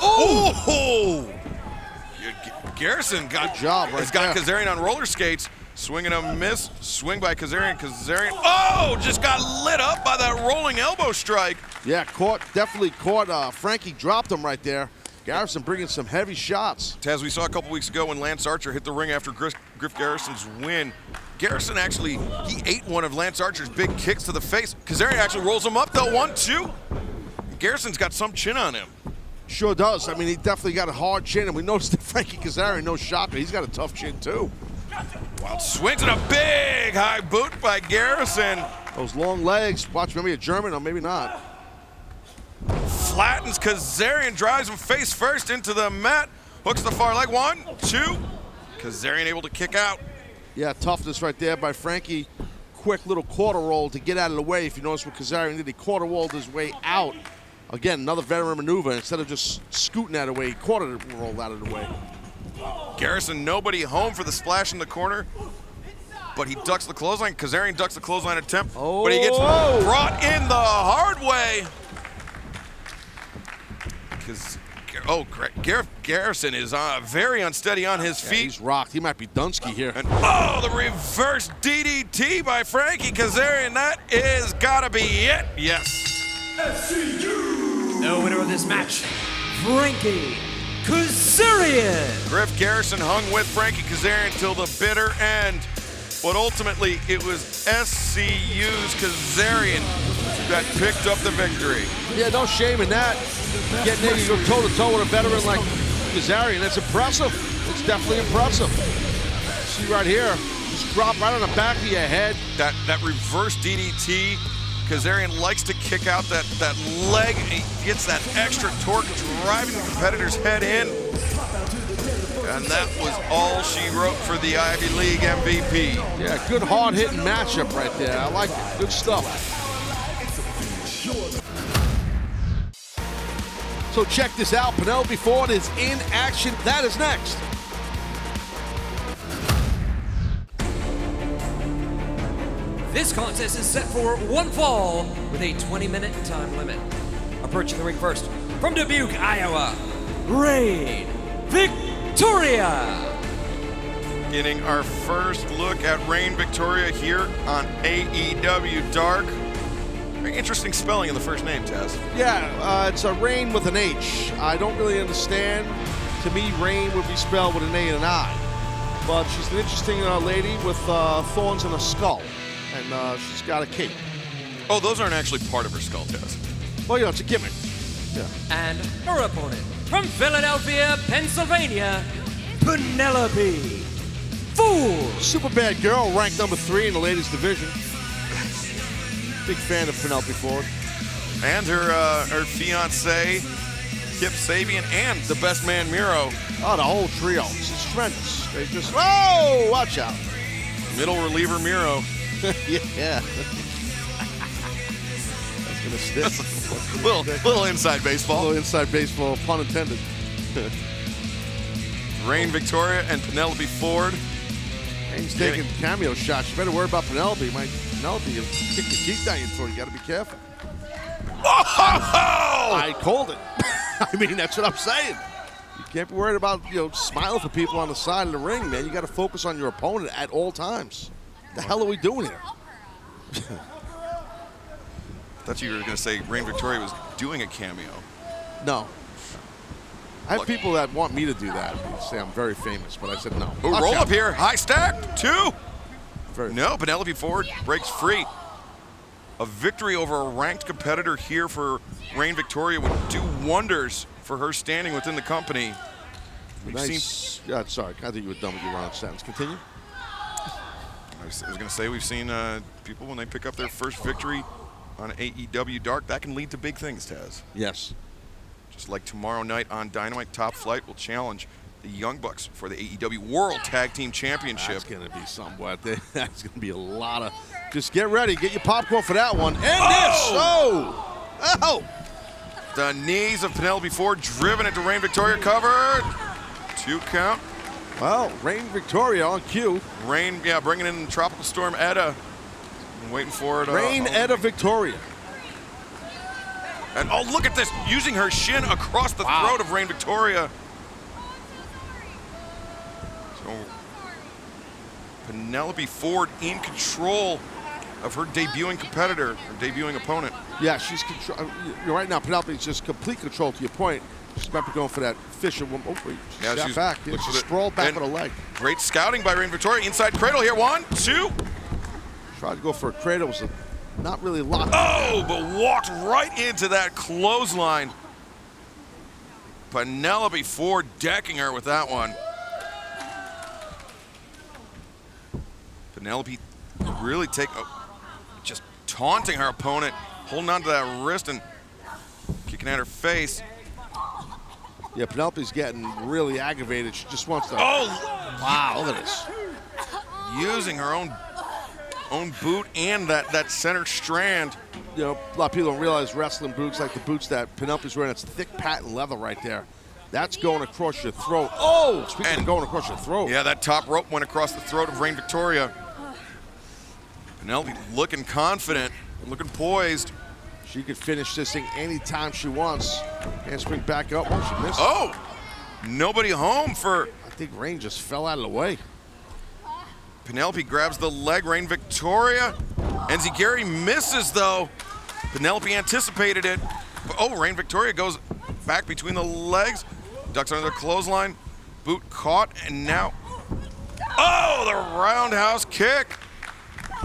Oh! Garrison got, has got Kazarian on roller skates. Swing and a miss. Swing by Kazarian. Kazarian, oh! Just got lit up by that rolling elbow strike. Yeah, definitely caught. Frankie dropped him right there. Garrison bringing some heavy shots. Taz, we saw a couple weeks ago when Lance Archer hit the ring after Griff Garrison's win. Garrison actually, he ate one of Lance Archer's big kicks to the face. Kazarian actually rolls him up though, 1-2. Garrison's got some chin on him. Sure does. I mean, he definitely got a hard chin, and we noticed that Frankie Kazarian, no shocker, he's got a tough chin too. Wild swings and a big high boot by Garrison. Those long legs, watch, maybe a German or maybe not. Flattens Kazarian, drives him face first into the mat. Hooks the far leg, 1, 2. Kazarian able to kick out. Yeah, toughness right there by Frankie. Quick little quarter roll to get out of the way. If you notice what Kazarian did, he quarter rolled his way out. Again, another veteran maneuver. Instead of just scooting out of the way, he quarter rolled out of the way. Garrison, nobody home for the splash in the corner, but he ducks the clothesline. Kazarian ducks the clothesline attempt, but he gets brought in the hard way. Garrison is very unsteady on his feet. He's rocked. He might be Dunsky here. And the reverse DDT by Frankie Kazarian. That is gotta be it. Yes. The winner of this match, Frankie Kazarian. Griff Garrison hung with Frankie Kazarian till the bitter end, but ultimately it was SCU's Kazarian that picked up the victory. Yeah, no shame in that. Getting in, you go toe-to-toe with a veteran like Kazarian, that's impressive. It's definitely impressive. See right here, just drop right on the back of your head. That reverse DDT, Kazarian likes to kick out that leg. He gets that extra torque, driving the competitor's head in. And that was all she wrote for the Ivy League MVP. Yeah, good hard-hitting matchup right there. I like it. Good stuff. So check this out. Penelope Ford is in action. That is next. This contest is set for one fall with a 20-minute time limit. Approaching the ring first, from Dubuque, Iowa, Reign Victoria. Getting our first look at Reign Victoria here on AEW Dark. Very interesting spelling in the first name, Taz. Yeah, it's a Reign with an H. I don't really understand. To me, Reign would be spelled with an A and an I. But she's an interesting lady with thorns in her skull. And she's got a cape. Oh, those aren't actually part of her skull, Taz. Well, you know, it's a gimmick. Yeah. And her opponent, from Philadelphia, Pennsylvania, Penelope Ford. Super bad girl, ranked number 3 in the ladies division. Big fan of Penelope Ford. And her fiance, Kip Sabian, and the best man, Miro. Oh, the whole trio. This is tremendous. They just, whoa, watch out. Middle reliever, Miro. Yeah. That's going to stick. Little inside baseball. Little inside baseball, pun intended. Reign Victoria and Penelope Ford. He's taking cameo shots. You better worry about Penelope. Penelope, you'll kick the teeth down your throat. You got to be careful. I called it. I mean, that's what I'm saying. You can't be worried about, smiling for people on the side of the ring, man. You got to focus on your opponent at all times. The hell are we doing here? I thought you were going to say Reign Victoria was doing a cameo. No. I have people that want me to do that. They say I'm very famous, but I said no. Oh, roll up here. High stack. 2. No, Penelope Ford breaks free. A victory over a ranked competitor here for Reign Victoria would do wonders for her standing within the company. Nice. Yeah, sorry. I think you were done with your round sentence. Continue. I was going to say we've seen people when they pick up their first victory on AEW Dark, that can lead to big things, Taz. Yes. just like tomorrow night on Dynamite, Top Flight will challenge the Young Bucks for the AEW World Tag Team Championship. That's going to be somewhat. That's going to be a lot of. Just get ready. Get your popcorn for that one. And this. Oh! The knees of Penelope Ford driven into Reign Victoria, covered. 2 count. Well, Reign Victoria on cue. Reign, yeah, bringing in Tropical Storm Edda. I'm waiting for it. Reign Edda Victoria. And oh, look at this, using her shin across the throat of Reign Victoria. So Penelope Ford in control of her debuting competitor, her debuting opponent. Yeah, she's control. Right now, Penelope's just complete control. To your point, she's about to go for that Fisher woman. Oh, wait, she's back. Yeah, she sprawled back with a leg. Great scouting by Reign Victoria. Inside cradle here. 1, 2. Tried to go for a cradle. Was not really locked. Oh, but walked right into that clothesline. Penelope Ford decking her with that one. Penelope really just taunting her opponent, holding on to that wrist and kicking at her face. Yeah, Penelope's getting really aggravated. She just wants to. Oh! Wow, look at this. Using her own boot and that center strand. You know, a lot of people don't realize wrestling boots, like the boots that Penelope's wearing, it's thick patent leather right there. That's going across your throat. Oh! Speaking of going across your throat. Yeah, that top rope went across the throat of Reign Victoria. Penelope looking confident, looking poised. She could finish this thing anytime she wants. Handspring back up. Oh, she missed. Oh! Nobody home for... I think Reign just fell out of the way. Penelope grabs the leg. Reign Victoria. Enziguri misses, though. Penelope anticipated it. But, oh, Reign Victoria goes back between the legs. Ducks under the clothesline. Boot caught, and now... Oh, the roundhouse kick.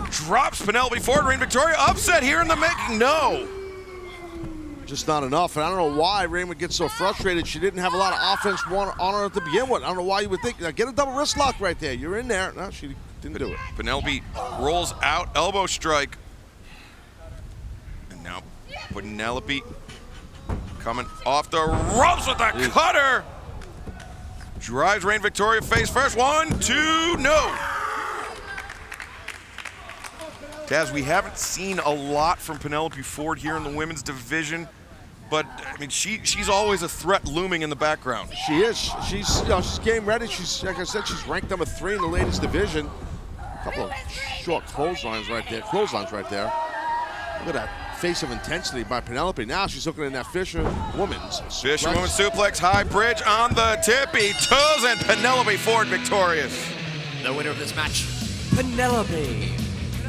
Drops Penelope Ford. Reign Victoria upset here in the making. No. Just not enough, and I don't know why Reign would get so frustrated. She didn't have a lot of offense on her to begin with. I don't know why you would think, get a double wrist lock right there. You're in there. No, she didn't do it. Penelope rolls out, elbow strike. And now Penelope coming off the ropes with that cutter. Drives Reign Victoria face first. 1, 2, no. Taz, we haven't seen a lot from Penelope Ford here in the women's division, but I mean, she's always a threat looming in the background. She is. She's game ready. She's, like I said, she's ranked number 3 in the ladies division. A couple of short clotheslines right there. Look at that face of intensity by Penelope. Now she's looking in that Fisher woman's suplex, high bridge on the tippy toes, and Penelope Ford victorious. The winner of this match, Penelope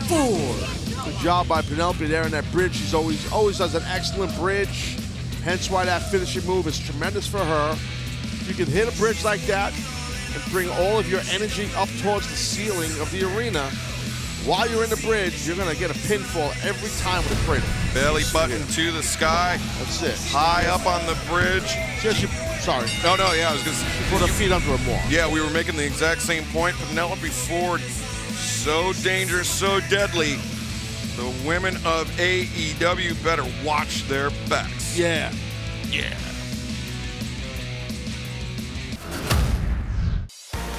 Ford. Good job by Penelope there in that bridge. She's always does an excellent bridge. Hence why that finishing move is tremendous for her. You can hit a bridge like that and bring all of your energy up towards the ceiling of the arena. While you're in the bridge, you're gonna get a pinfall every time with a cradle. Belly button to the sky. That's it. High up on the bridge. Sorry. No, yeah, I was gonna put her feet under her more. Yeah, we were making the exact same point. Penelope Ford, so dangerous, so deadly. The women of AEW better watch their backs. Yeah.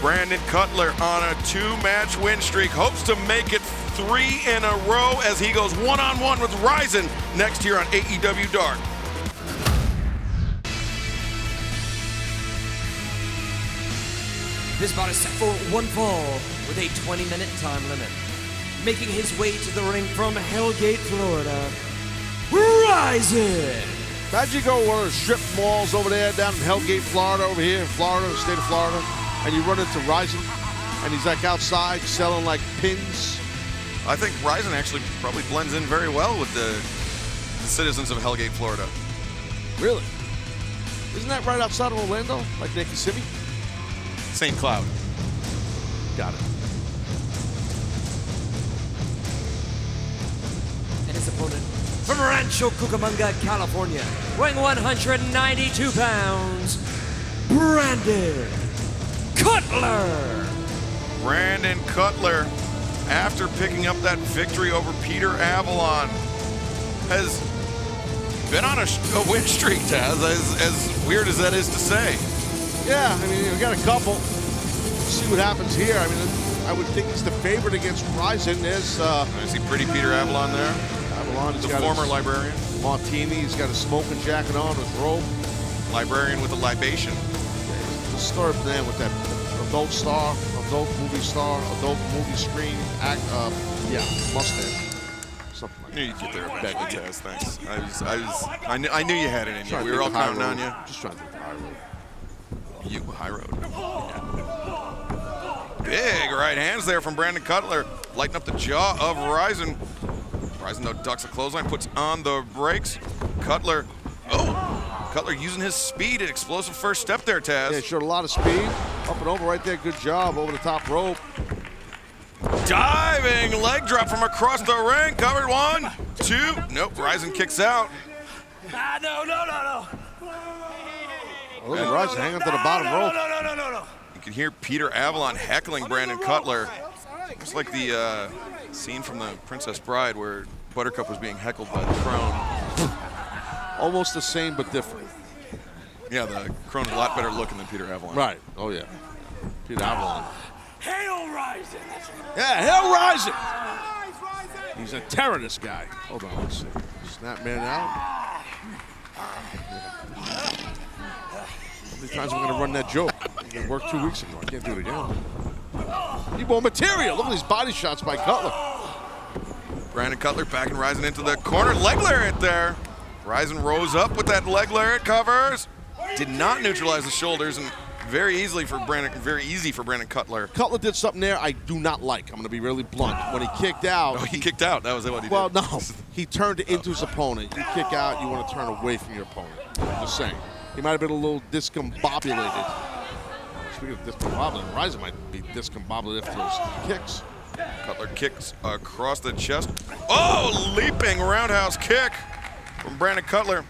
Brandon Cutler on a 2-match win streak, hopes to make it 3 in a row as he goes one-on-one with Ryzin next year on AEW Dark. This bout is set for 1 fall with a 20-minute time limit. Making his way to the ring from Hellgate, Florida, Ryzin. Imagine you go to one of the strip malls over there down in Hellgate, Florida, over here in Florida, the state of Florida, and you run into Ryzin, and he's like outside selling like pins. I think Ryzin actually probably blends in very well with the citizens of Hellgate, Florida. Really? Isn't that right outside of Orlando, like near Kissimmee? St. Cloud. Got it. And his opponent from Rancho Cucamonga, California, weighing 192 pounds, Brandon Cutler. Brandon Cutler, after picking up that victory over Peter Avalon, has been on a win streak, Taz, as weird as that is to say. Yeah, I mean, we got a couple. See what happens here. I mean, I would think he's the favorite against Ryzin. There's I see pretty Peter Avalon there. Avalon, the former librarian. Martini, he's got a smoking jacket on with robe. Librarian with a libation. Yeah, disturbed man with that adult movie screen mustache. Something like I knew you'd get there eventually, Taz. Thanks. I knew you had it in you. We were all counting on you. Just trying to think the high road. You high road. Big right hands there from Brandon Cutler, lighting up the jaw of Ryzin. Ryzin, though, ducks a clothesline, puts on the brakes. Cutler using his speed, an explosive first step there, Taz. Yeah, showed a lot of speed. Up and over right there, good job over the top rope. Diving leg drop from across the ring, covered 1, 2. Nope, Ryzin kicks out. No. Oh, look at Ryzin hanging to the bottom rope. No. You can hear Peter Avalon heckling Brandon Cutler. It's like the scene from The Princess Bride where Buttercup was being heckled by the crone. Almost the same, but different. Yeah, the crone's a lot better looking than Peter Avalon. Right. Oh, yeah. Peter Avalon. Hail Ryzin! Yeah, hail Ryzin! He's a terror, this guy. Hold on, let's see. Snap man out. How many times am I going to run that joke? It worked 2 weeks ago. I can't do it again. Need more material. Look at these body shots by Cutler. Brandon Cutler backing Ryzin into the corner. Leg lariat there. Ryzin rose up with that leg lariat, covers. Did not neutralize the shoulders, and very easy for Brandon Cutler. Cutler did something there I do not like. I'm going to be really blunt. When he kicked out. Oh, he kicked out. That was what he did. Well, no. He turned it into his opponent. You kick out, you want to turn away from your opponent. I'm just saying. He might have been a little discombobulated. Speaking of discombobulated, Ryzin might be discombobulated after those kicks. Cutler kicks across the chest. Oh, leaping roundhouse kick from Brandon Cutler.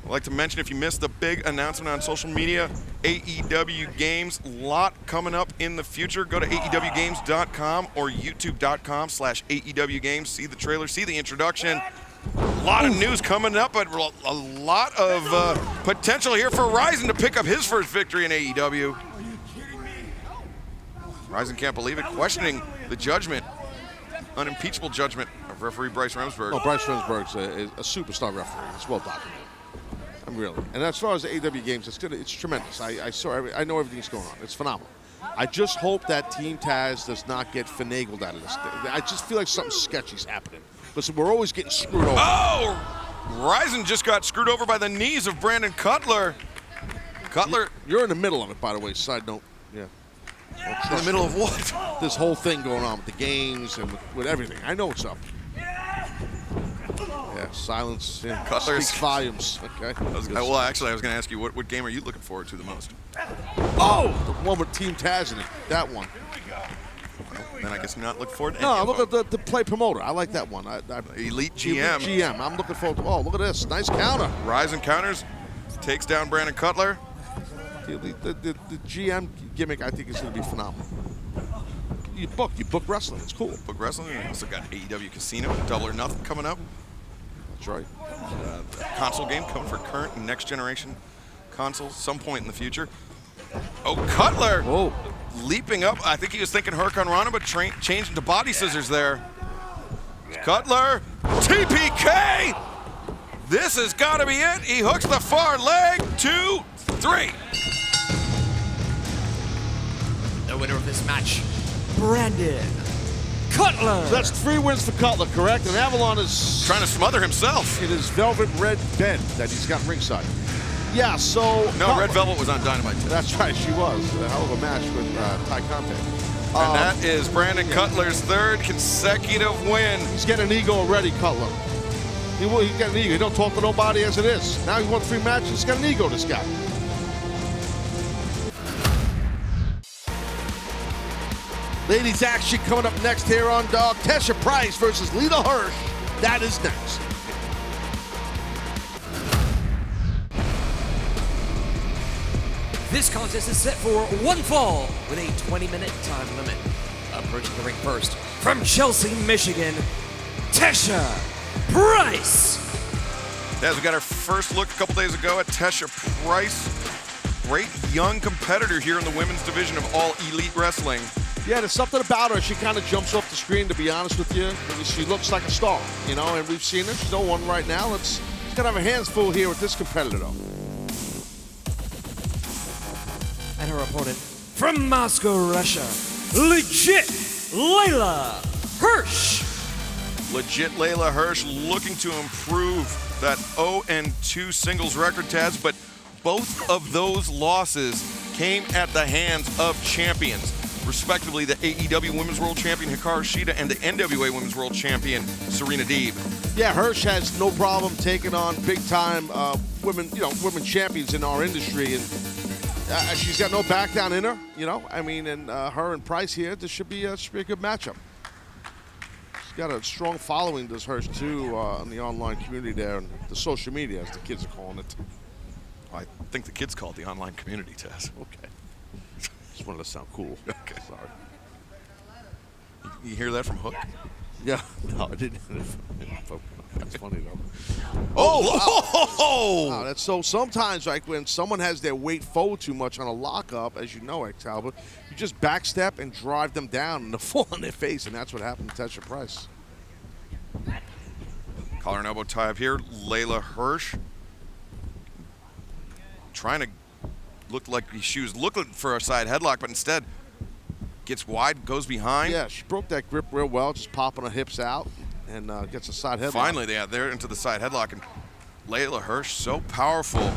I'd like to mention, if you missed the big announcement on social media, AEW Games, lot coming up in the future. Go to AEWGames.com or YouTube.com/AEW Games. See the trailer, see the introduction. A lot of news coming up, but a lot of potential here for Ryzin to pick up his first victory in AEW. Ryzin can't believe it, questioning the judgment, unimpeachable judgment of referee Bryce Remsburg. Oh, Bryce Remsburg's a superstar referee. It's well documented. I'm really. And as far as the AEW Games, it's tremendous. I know everything's going on. It's phenomenal. I just hope that Team Taz does not get finagled out of this. I just feel like something sketchy's happening. Listen, we're always getting screwed over. Oh! Ryzin just got screwed over by the knees of Brandon Cutler. Cutler. You're in the middle of it, by the way, side note. Yeah. In the middle of what? This whole thing going on with the games and with everything. I know what's up. Yeah, silence speaks volumes. Okay. Well, actually, I was going to ask you, what game are you looking forward to the most? Oh! The one with Team Taz in it. That one. Then I guess you're not looking forward to No, look at the play promoter. I like that one. Elite GM. Elite GM. I'm looking forward to. Oh, look at this. Nice counter. Ryzin counters. Takes down Brandon Cutler. The GM gimmick, I think, is going to be phenomenal. You book wrestling. It's cool. Book wrestling. And also got AEW Casino, Double or Nothing coming up. That's right. Console game coming for current and next generation consoles some point in the future. Oh, Cutler. Whoa. Leaping up. I think he was thinking Hurricane Rana, but changed into body scissors there. Cutler. TPK. This has got to be it. He hooks the far leg. 2, 3. The winner of this match, Brandon Cutler. So that's 3 wins for Cutler, correct? And Avalon is trying to smother himself in his velvet red bed that he's got ringside. Yeah, so no, Cutler, Red Velvet was on Dynamite too. That's right, she was. A hell of a match with Ty Conte. And that is Brandon Cutler's 3rd consecutive win. He's getting an ego already, Cutler. He's getting an ego. He don't talk to nobody as it is. Now he won 3 matches. He's got an ego, this guy. Ladies action coming up next here on Dark. Tesha Price versus Lita Hirsch. That is next. This contest is set for 1 fall with a 20-minute time limit. Approaching the ring first, from Chelsea, Michigan, Tesha Price. As we got our first look a couple days ago at Tesha Price. Great young competitor here in the women's division of All Elite Wrestling. Yeah, there's something about her. She kind of jumps off the screen, to be honest with you. She looks like a star, you know, and we've seen her. She's on one right now. She's going to have her hands full here with this competitor, though. And her opponent from Moscow, Russia, legit Layla Hirsch. Legit Layla Hirsch looking to improve that 0-2 singles record, Taz, but both of those losses came at the hands of champions, respectively the AEW Women's World Champion Hikaru Shida and the NWA Women's World Champion Serena Deeb. Yeah, Hirsch has no problem taking on big-time women champions in our industry, and she's got no back down in her, you know. I mean, and her and Price here, this should be a good matchup. She's got a strong following, does Hirsch, too, in the online community there, and the social media, as the kids are calling it. I think the kids call it the online community, Taz. Okay. Just wanted to sound cool. Okay. Sorry. You hear that from Hook? Yeah. No, I didn't. That's funny, though. Oh! Wow, that's so. Sometimes, like when someone has their weight forward too much on a lockup, as you know, Talbot, you just backstep and drive them down and they fall on their face, and that's what happened to Tesha Price. Collar and elbow tie up here. Layla Hirsch trying to look like she was looking for a side headlock, but instead gets wide, goes behind. Yeah, she broke that grip real well, just popping her hips out and gets a side headlock. Finally, they're into the side headlock, and Layla Hirsch, so powerful,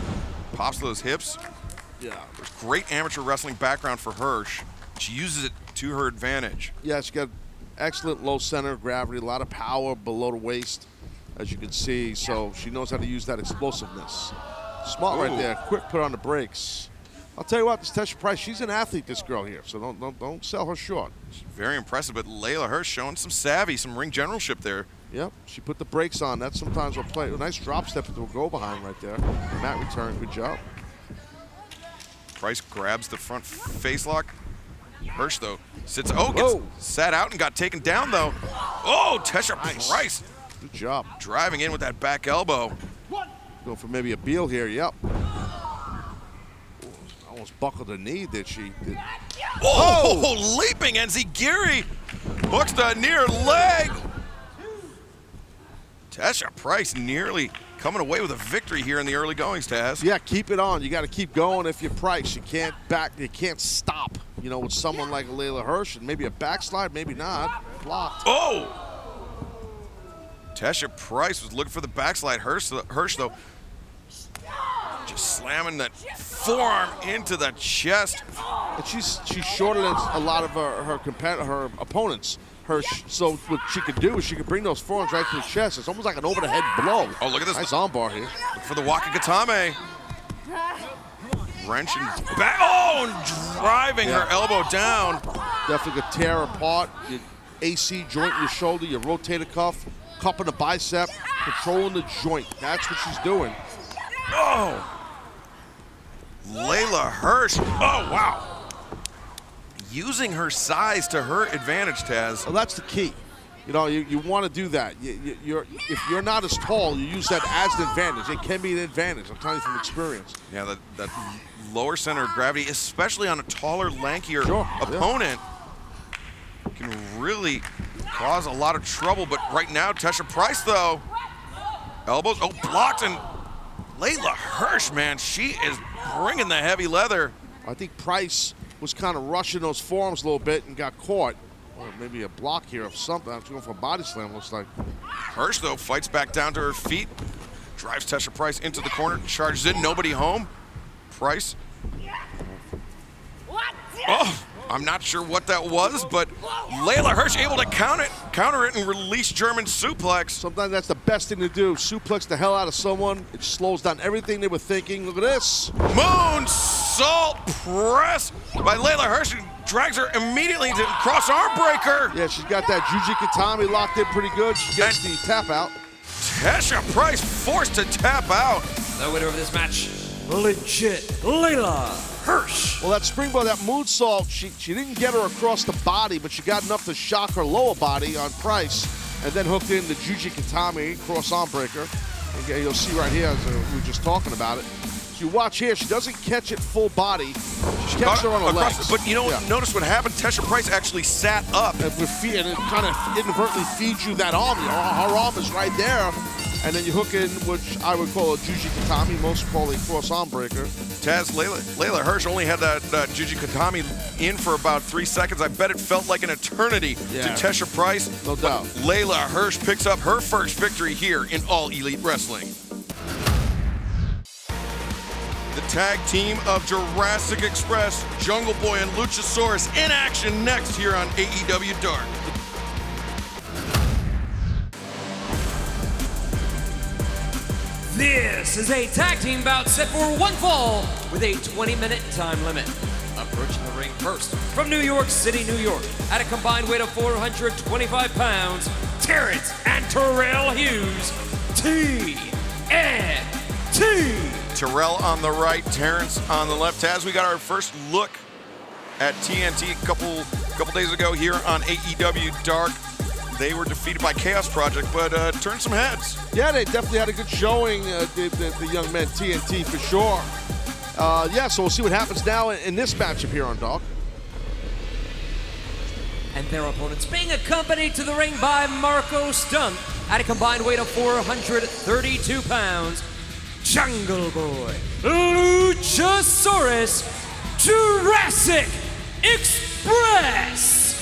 pops those hips. Yeah. There's great amateur wrestling background for Hirsch. She uses it to her advantage. Yeah, she's got excellent low center of gravity, a lot of power below the waist, as you can see, so she knows how to use that explosiveness. Smart right there, quick put on the brakes. I'll tell you what, this Tesha Price, she's an athlete, this girl here, so don't sell her short. She's very impressive, but Layla Hirsch showing some savvy, some ring generalship there. Yep, she put the brakes on. That sometimes will play. A nice drop step into a go behind right there. Mat return, good job. Price grabs the front face lock. Hirsch, though, sits, gets sat out and got taken down, though. Oh, Tesha Price. Good job. Driving in with that back elbow. Going for maybe a Beal here, yep. Almost buckled the knee, did she? Oh, leaping Enziguri. Hooks the near leg. Tesha Price nearly coming away with a victory here in the early goings, Taz. Yeah, keep it on. You got to keep going if you're Price. You can't back. You can't stop. You know, with someone like Layla Hirsch, and maybe a backslide, maybe not. Blocked. Oh! Tesha Price was looking for the backslide. Hirsch though, just slamming that forearm into the chest. And she's shorter than a lot of her opponents. So what she could do is she could bring those forearms right to the chest. It's almost like an over-the-head blow. Oh, look at this. Nice armbar here. Look for the Wakakatame. Wrenching back. Oh, and driving her elbow down. Definitely could tear apart your AC joint in your shoulder, your rotator cuff, cupping the bicep, controlling the joint. That's what she's doing. Oh. Layla Hirsch. Oh, wow. Using her size to her advantage, Taz. Well, that's the key. You know, you want to do that. If you're not as tall, you use that as an advantage. It can be an advantage. I'm telling you from experience. Yeah, that lower center of gravity, especially on a taller, lankier opponent, can really cause a lot of trouble. But right now, Tesha Price, though, elbows, blocked, and Layla Hirsch, man, she is bringing the heavy leather. I think Price was kind of rushing those forearms a little bit and got caught. Or maybe a block here of something. I was going for a body slam, looks like. Hirsch, though, fights back down to her feet, drives Tesha Price into the corner, charges in, nobody home. Price. Oh, I'm not sure what that was, but Layla Hirsch able to counter it and release German suplex. Sometimes that's the best thing to do. Suplex the hell out of someone. It slows down everything they were thinking. Look at this. Moonsault press by Layla Hirsch, and drags her immediately into cross arm breaker. Yeah, she's got that Jujikatami locked in pretty good. She gets the tap out. Tesha Price forced to tap out. The winner of this match, legit Layla Hirsch. Well, that springboard, that moonsault, she didn't get her across the body, but she got enough to shock her lower body on Price, and then hooked in the Jujikatami cross arm breaker. Again, you'll see right here, as we were just talking about it. So you watch here, she doesn't catch it full body. She catches her on her legs. But you know, notice what happened? Tesha Price actually sat up. And it kind of inadvertently feeds you that arm. Her arm is right there. And then you hook in, which I would call a Juji Katami, most call a cross arm breaker. Taz, Layla Hirsch only had that Juji Katami in for about 3 seconds. I bet it felt like an eternity to Tesha Price. No doubt. Layla Hirsch picks up her first victory here in All Elite Wrestling. The tag team of Jurassic Express, Jungle Boy and Luchasaurus in action next here on AEW Dark. This is a tag team bout set for one fall with a 20-minute time limit. Approaching the ring first from New York City, New York, at a combined weight of 425 pounds, Terrence and Terrell Hughes, TNT. Terrell on the right, Terrence on the left. Taz, we got our first look at TNT a couple days ago here on AEW Dark. They were defeated by Chaos Project, but turned some heads. Yeah, they definitely had a good showing, the young men, TNT, for sure. So we'll see what happens now in this matchup here on Dark. And their opponents being accompanied to the ring by Marco Stunt at a combined weight of 432 pounds, Jungle Boy, Luchasaurus, Jurassic Express.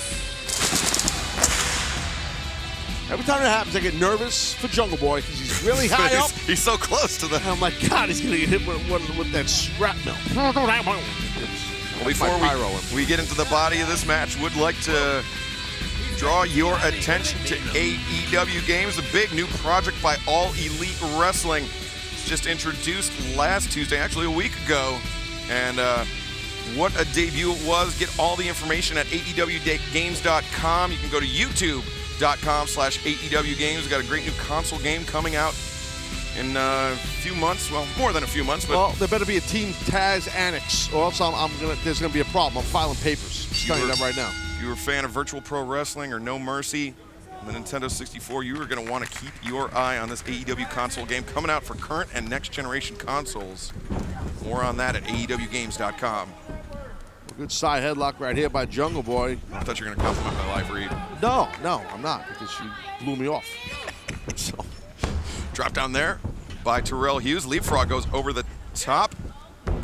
Every time that happens, I get nervous for Jungle Boy because he's really high up. He's so close to the... And I'm like, God, he's going to get hit with that shrapnel. Well, before we get into the body of this match, would like to draw your attention to AEW Games, the big new project by All Elite Wrestling. It's just introduced last Tuesday, actually a week ago. And what a debut it was. Get all the information at AEWgames.com. You can go to YouTube.com/AEW Games. We've got a great new console game coming out in a few months. Well, more than a few months. But well, there better be a Team Taz Annex, or else there's going to be a problem. I'm filing papers. I'm telling you that right now. If you were a fan of Virtual Pro Wrestling or No Mercy on the Nintendo 64, you are going to want to keep your eye on this AEW console game coming out for current and next generation consoles. More on that at AEWgames.com. Good side headlock right here by Jungle Boy. I thought you were going to compliment my live read. No, I'm not, because she blew me off. So, drop down there by Terrell Hughes. Leapfrog goes over the top.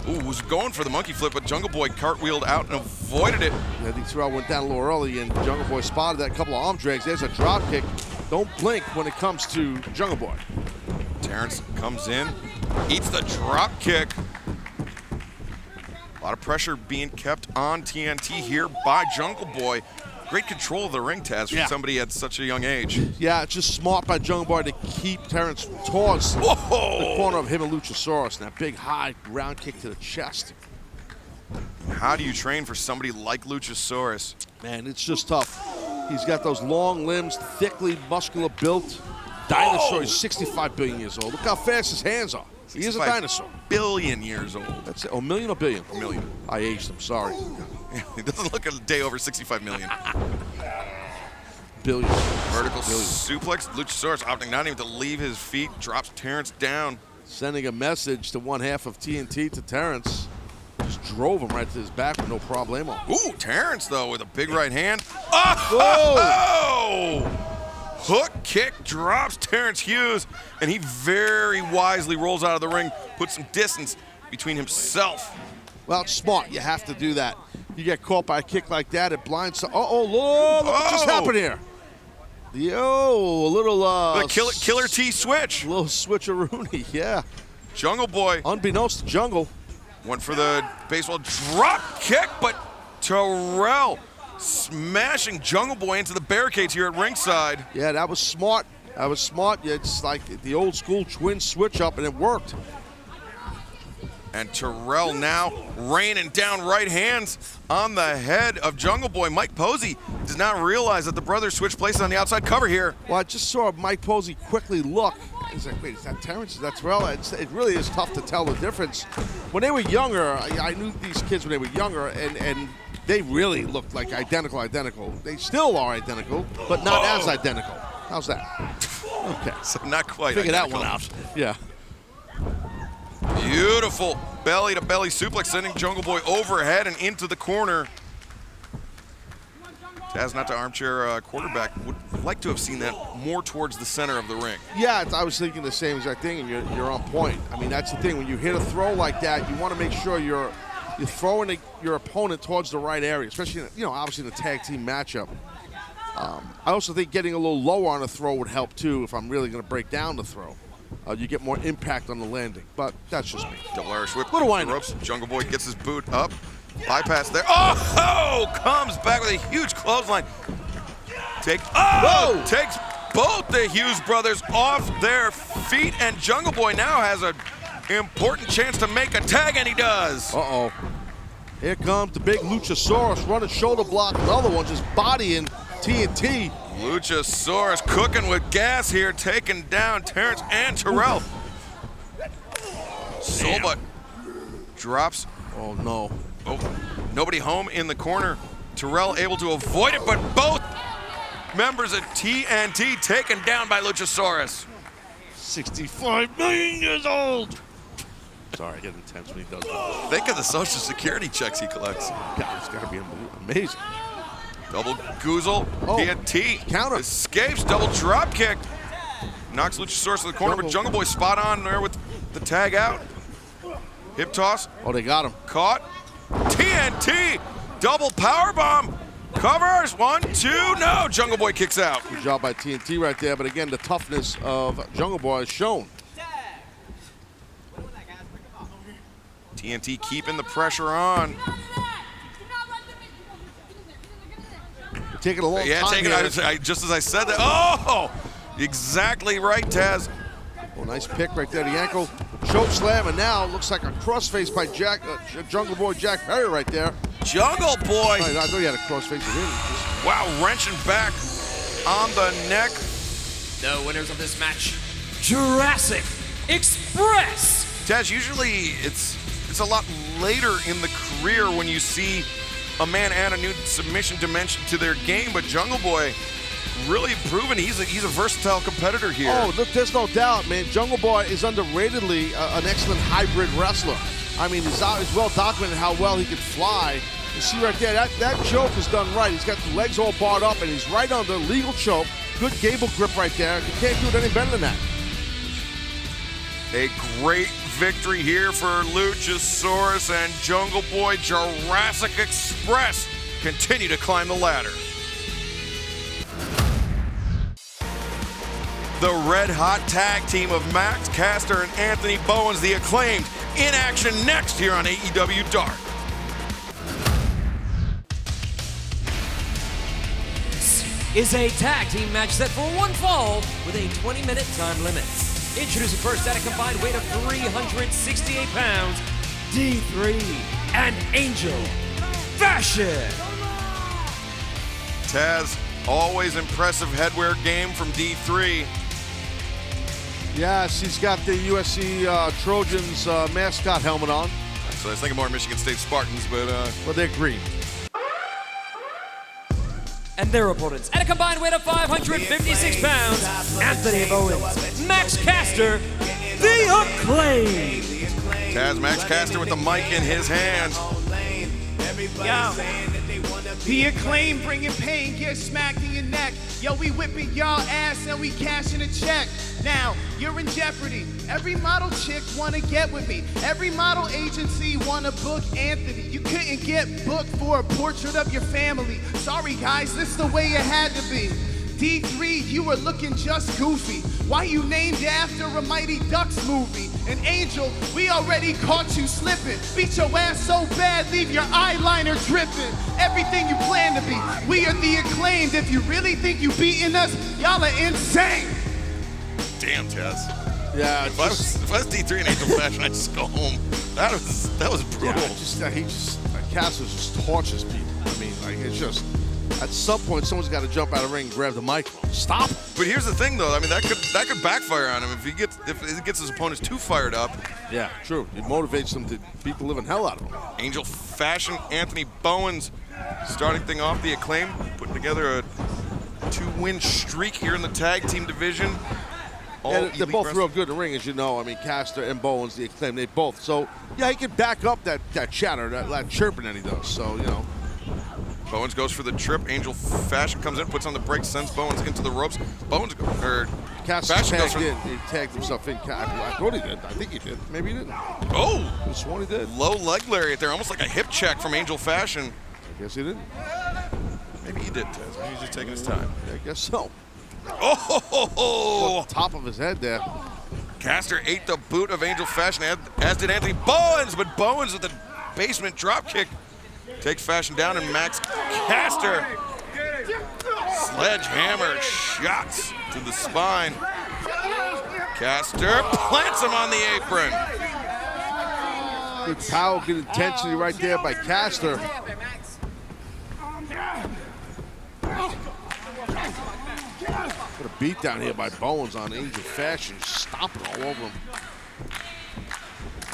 Ooh, was going for the monkey flip, but Jungle Boy cartwheeled out and avoided it. Yeah, I think Terrell went down a little early, and Jungle Boy spotted that couple of arm drags. There's a drop kick. Don't blink when it comes to Jungle Boy. Terrence comes in, eats the drop kick. A lot of pressure being kept on TNT here by Jungle Boy. Great control of the ring, Taz, for somebody at such a young age. Yeah, it's just smart by Jungle Boy to keep Terrence towards the corner of him and Luchasaurus. And that big, high, round kick to the chest. How do you train for somebody like Luchasaurus? Man, it's just tough. He's got those long limbs, thickly muscular built. Dinosaur, he's 65 billion years old. Look how fast his hands are. He is a dinosaur. Billion years old. That's it. Oh, million or billion? A million. I aged him, sorry. He doesn't look a day over 65 million. Billion. Vertical suplex. Luchasaurus opting not even to leave his feet. Drops Terrence down. Sending a message to one half of TNT to Terrence. Just drove him right to his back with no problemo. Ooh, Terrence, though, with a big right hand. Oh! Hook kick drops Terrence Hughes, and he very wisely rolls out of the ring, puts some distance between himself. Well, it's smart. You have to do that. You get caught by a kick like that, it blinds. Look what just happened here. A little killer T switch. A little switcheroony, yeah. Jungle Boy. Unbeknownst to Jungle. Went for the baseball drop kick, but Terrell smashing Jungle Boy into the barricades here at ringside. Yeah, that was smart. Yeah, it's like the old school twin switch up, and it worked. And Terrell now raining down right hands on the head of Jungle Boy. Mike Posey does not realize that the brothers switched places on the outside cover here. Well, I just saw Mike Posey quickly look. He's like, wait, is that Terrence? Is that Terrell? It really is tough to tell the difference. When they were younger, I knew these kids when they were younger, and they really looked like identical. They still are identical, but not as identical. How's that? Okay. So not quite. Figure that one out. Yeah. Beautiful belly-to-belly suplex, sending Jungle Boy overhead and into the corner. Taz, not to armchair quarterback, would like to have seen that more towards the center of the ring. Yeah, I was thinking the same exact thing, and you're on point. I mean, that's the thing. When you hit a throw like that, you want to make sure you're throwing your opponent towards the right area, especially, obviously in the tag team matchup. I also think getting a little lower on a throw would help, too, if I'm really going to break down the throw. You get more impact on the landing, but that's just me. Double Irish whip. What do I know? Ropes. Jungle Boy gets his boot up. Bypass there. Oh! Comes back with a huge clothesline. Takes both the Hughes brothers off their feet, and Jungle Boy now has an important chance to make a tag, and he does. Uh-oh. Here comes the big Luchasaurus running shoulder block. Another one just bodying TNT. Luchasaurus cooking with gas here, taking down Terrence and Terrell. Soulbutt drops. Oh, no. Oh, nobody home in the corner. Terrell able to avoid it, but both members of TNT taken down by Luchasaurus. 65 million years old. Sorry, I get intense when he does that. Think of the Social Security checks he collects. God, it's got to be amazing. Double goozle. TNT counter. Escapes. Double drop kick. Knocks Luchasaurus to the corner, but Jungle Boy spot on there with the tag out. Hip toss. Oh, they got him. Caught. TNT. Double power bomb. Covers. 1, 2. No. Jungle Boy kicks out. Good job by TNT right there. But again, the toughness of Jungle Boy is shown. TNT keeping the pressure on. Taking a long time. Just as I said that. Oh! Exactly right, Taz. Oh, nice pick right there. The ankle choke slam, and now looks like a crossface by Jungle Boy Jack Perry right there. Jungle Boy! I thought he had a crossface with him. Wow, wrenching back on the neck. The winners of this match, Jurassic Express. Taz, usually it's a lot later in the career when you see a man add a new submission dimension to their game, but Jungle Boy really proven he's a versatile competitor here. Oh, look, there's no doubt, man. Jungle Boy is underratedly an excellent hybrid wrestler. I mean, it's well documented how well he can fly. You see right there, that choke is done right. He's got the legs all barred up, and he's right on the legal choke. Good gable grip right there. You can't do it any better than that. A great victory here for Luchasaurus, and Jungle Boy Jurassic Express continue to climb the ladder. The red-hot tag team of Max Caster and Anthony Bowens, the Acclaimed, in action next here on AEW Dark. This is a tag team match set for one fall with a 20-minute time limit. Introducing first at a combined weight of 368 pounds, D3 and Angel Fashion. Taz, always impressive headwear game from D3. Yes, he's got the USC Trojans mascot helmet on. So I was thinking more Michigan State Spartans, but well, they're green. And their opponents at a combined weight of 556 pounds, Anthony Bowens, Max Caster, the Acclaimed. Taz, Max Caster with the mic in his hand. Yo, the Acclaimed bringing pain, get smacked in your neck. Yo, we whipping y'all ass and we cashing a check. Now, you're in jeopardy. Every model chick wanna get with me. Every model agency wanna book Anthony. You couldn't get booked for a portrait of your family. Sorry guys, this is the way it had to be. D3, you were looking just goofy. Why you named after a Mighty Ducks movie? And Angel, we already caught you slipping. Beat your ass so bad, leave your eyeliner dripping. Everything you plan to be, we are the Acclaimed. If you really think you beating us, y'all are insane. Damn, Taz. Yeah, if I was D3 in Angel Fashion, I'd just go home. That was brutal. Yeah, Caster just tortures people. I mean, like, it's just, at some point, someone's got to jump out of the ring and grab the mic. Stop. But here's the thing, though. I mean, that could backfire on him if he gets his opponents too fired up. Yeah, true. It motivates them to beat the living hell out of him. Angel Fashion, Anthony Bowens starting thing off. The Acclaim putting together a 2-1 8-win streak here in the tag team division. They're both real good in the ring, as you know. I mean, Caster and Bowens, the Acclaimed, they both. So, yeah, he can back up that chatter, that chirping that he does. So, you know. Bowens goes for the trip. Angel Fashion comes in, puts on the brakes, sends Bowens into the ropes. Caster Fashion goes tagged in. He tagged himself in. I thought he did. I think he did. Maybe he didn't. Oh! I sworn he did. Low leg lariat there, almost like a hip check from Angel Fashion. I guess he didn't. Maybe he did, Tez. Maybe he's just taking his time. I guess so. Oh! Top of his head there. Caster ate the boot of Angel Fashion, as did Anthony Bowens, but Bowens with the basement drop kick takes Fashion down, and Max Caster sledgehammer shots to the spine. Caster plants him on the apron. Good power, good intensity right there by Caster. What a beat down here by Bowens on Angel Fashion, stomping all over him.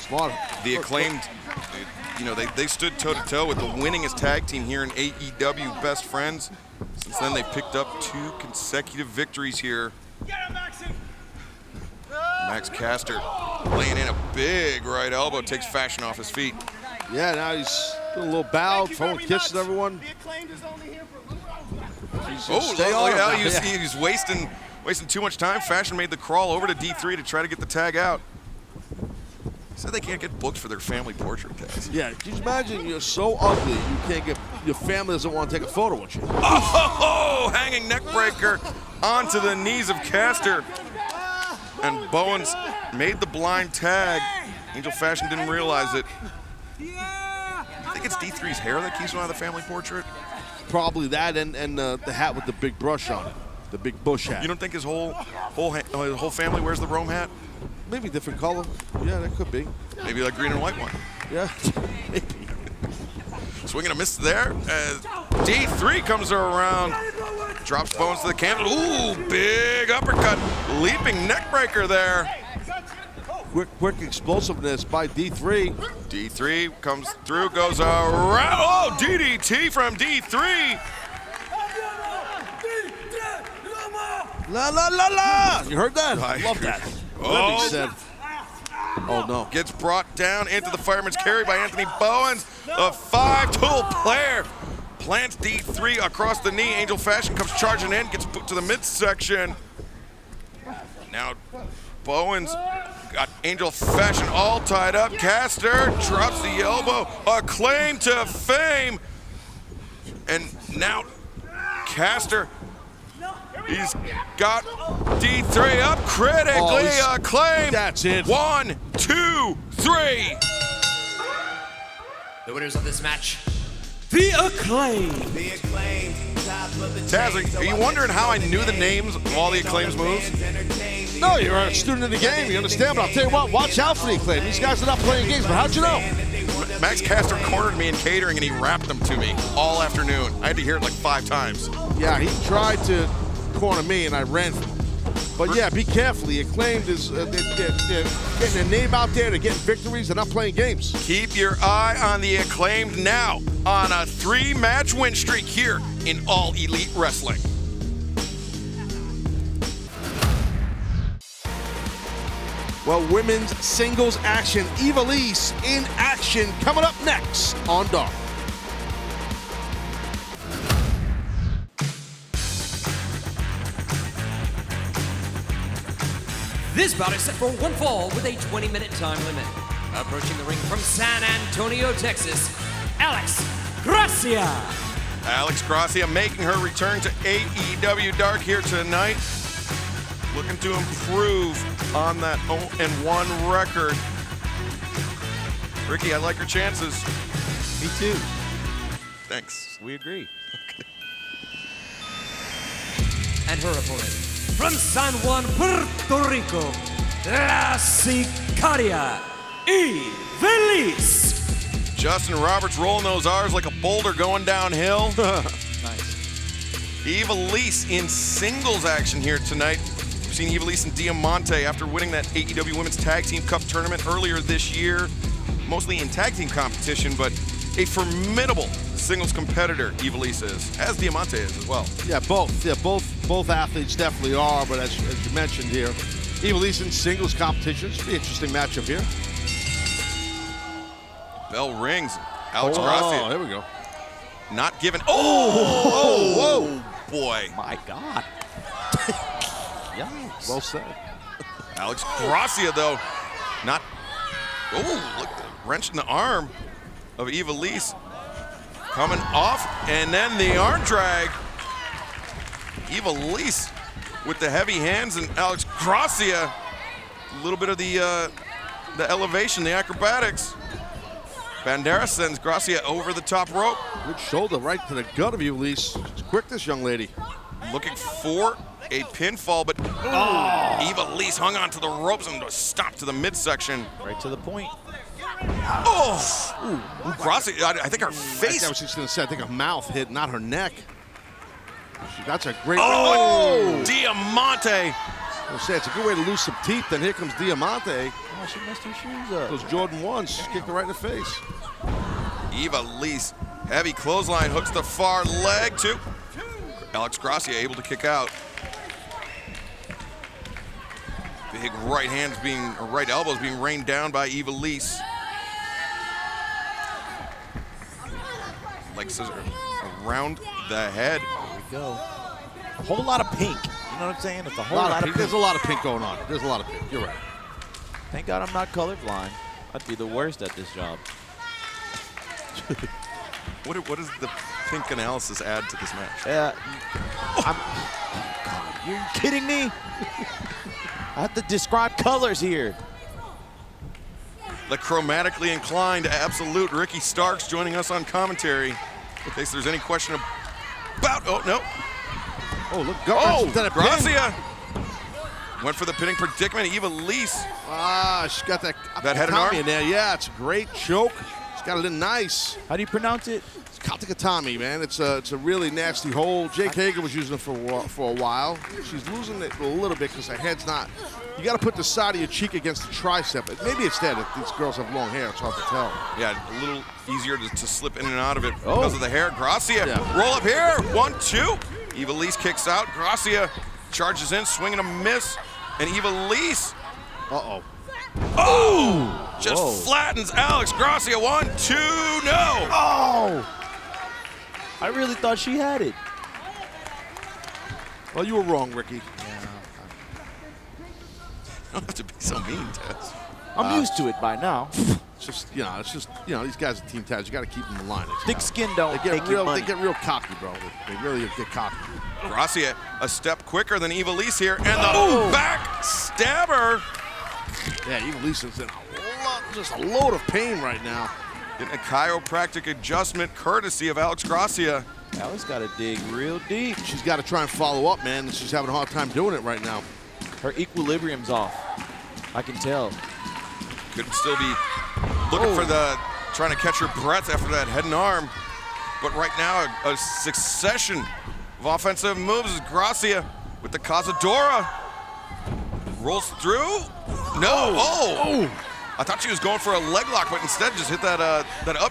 Smart. The Acclaimed, you know, they stood toe-to-toe with the winningest tag team here in AEW, Best Friends. Since then, they picked up 2 consecutive victories here. Max Caster laying in a big right elbow, takes Fashion off his feet. Yeah, now he's doing a little bow, throwing kisses to everyone. He's wasting too much time. Fashion made the crawl over to D3 to try to get the tag out. He said they can't get booked for their family portrait tags. Yeah, can you imagine you're so ugly you can't get, your family doesn't want to take a photo with you. Oh, hanging neck breaker onto the knees of Caster. And Bowens made the blind tag. Angel Fashion didn't realize it. I think it's D3's hair that keeps him out of the family portrait. Probably that and the hat with the big brush on it, the big bush hat. You don't think his whole family wears the Rome hat? Maybe different color. Yeah, that could be. Maybe like green and white one. Yeah. Swinging a miss there as D3 comes around. Drops Bowens to the canvas. Ooh, big uppercut. Leaping neck breaker there. Quick explosiveness by D3. D3 comes through, goes around. Oh, DDT from D3. La la la la! You heard that? I love that. Oh, he said. Oh no. Gets brought down into the fireman's carry by Anthony Bowens. The 5-tool player plants D3 across the knee. Angel Fashion comes charging in, gets put to the midsection. Now Bowens got Angel Fashion all tied up. Caster drops the elbow. Acclaimed to fame. And now Caster, he's got D3 up critically. Acclaimed. That's it. 1, 2, 3. The winners of this match, The Acclaimed. The Acclaimed, top of the Taz, are you wondering how I knew the names of all the Acclaim's moves? No, you're a student of the game. You understand, but I'll tell you what, watch out for the Acclaim. These guys are not playing games, but how'd you know? Max Caster cornered me in catering and he rapped them to me all afternoon. I had to hear it like 5 times. Yeah, he tried to corner me and I ran from him. But yeah, be careful. The Acclaimed is they're getting their name out there. They're getting victories. They're not playing games. Keep your eye on the Acclaimed now on a 3-match win streak here in All Elite Wrestling. Well, women's singles action. Ivelisse in action coming up next on Dark. This bout is set for 1 fall with a 20-minute time limit. Approaching the ring from San Antonio, Texas, Alex Gracia. Alex Gracia making her return to AEW Dark here tonight. Looking to improve on that 0-1 record. Ricky, I like her chances. Me too. Thanks. We agree. And her opponent, from San Juan, Puerto Rico, La Sicaria, Ivelisse. Justin Roberts rolling those R's like a boulder going downhill. Nice. Ivelisse in singles action here tonight. We've seen Ivelisse and Diamante after winning that AEW Women's Tag Team Cup tournament earlier this year, mostly in tag team competition, but a formidable singles competitor, Ivelisse is, as Diamante is as well. Yeah, both. Yeah, both athletes definitely are, but as you mentioned here, Ivelisse in singles competition. Should be an interesting matchup here. Bell rings. Alex Gracia. Oh, there we go. Not given. Oh, boy. My God. Yikes. Well said. Alex Gracia, though, not. Oh, look, wrench in the arm of Ivelisse. Coming off, and then the arm drag. Ivelisse with the heavy hands, and Alex Gracia, a little bit of the elevation, the acrobatics. Bandera sends Gracia over the top rope. Good shoulder right to the gut of Ivelisse. She's quick, this young lady. Looking for a pinfall, but Ivelisse hung on to the ropes and stopped to the midsection. Right to the point. Oh! Ooh, Gracia, I think her face. I was just going to say, I think her mouth hit, not her neck. That's a great. Oh! Diamante. I was say it's a good way to lose some teeth. Then here comes Diamante. Oh, she messed her shoes up. Those Jordan 1s. She kicked her right in the face. Ivelisse, heavy clothesline, hooks the far leg too. Alex Gracia able to kick out. Big right hands or right elbows being rained down by Ivelisse. Leg scissor around the head. There we go. A whole lot of pink. You know what I'm saying? It's a whole lot of pink. There's a lot of pink going on. There's a lot of pink. You're right. Thank God I'm not colorblind. I'd be the worst at this job. What does the pink analysis add to this match? You're kidding me? I have to describe colors here. The chromatically inclined absolute Ricky Starks joining us on commentary. In case there's any question about. Oh, no. Oh, look. Gracia went for the pinning predicament. Ivelisse. She's got that head and arm in there. Yeah, it's a great choke. She's got it in nice. How do you pronounce it? It's Katakatami, man. It's a really nasty hold. Jake Hager was using it for a while. She's losing it a little bit because her head's not. You got to put the side of your cheek against the tricep. Maybe it's that these girls have long hair. It's hard to tell. Yeah, a little easier to slip in and out of it because of the hair. Gracia, roll up here. 1, 2. Ivelisse kicks out. Gracia charges in, swinging a miss. And Ivelisse. Uh-oh. Oh! Just flattens Alex Gracia. 1, 2, no! Oh! I really thought she had it. Well, you were wrong, Ricky. You don't have to be so mean, Taz. I'm used to it by now. It's just these guys are Team Taz. You got to keep them in line. Thick skin don't make you money. They get real cocky, bro. They really get cocky. Gracia a step quicker than Ivelisse here, and the back stabber. Yeah, Ivelisse is in just a load of pain right now. Getting a chiropractic adjustment courtesy of Alex Gracia. Alex got to dig real deep. She's got to try and follow up, man. She's having a hard time doing it right now. Her equilibrium's off. I can tell. Could still be looking for trying to catch her breath after that head and arm. But right now, a succession of offensive moves as Gracia with the Cazadora. Rolls through. No. Oh. I thought she was going for a leg lock, but instead just hit that up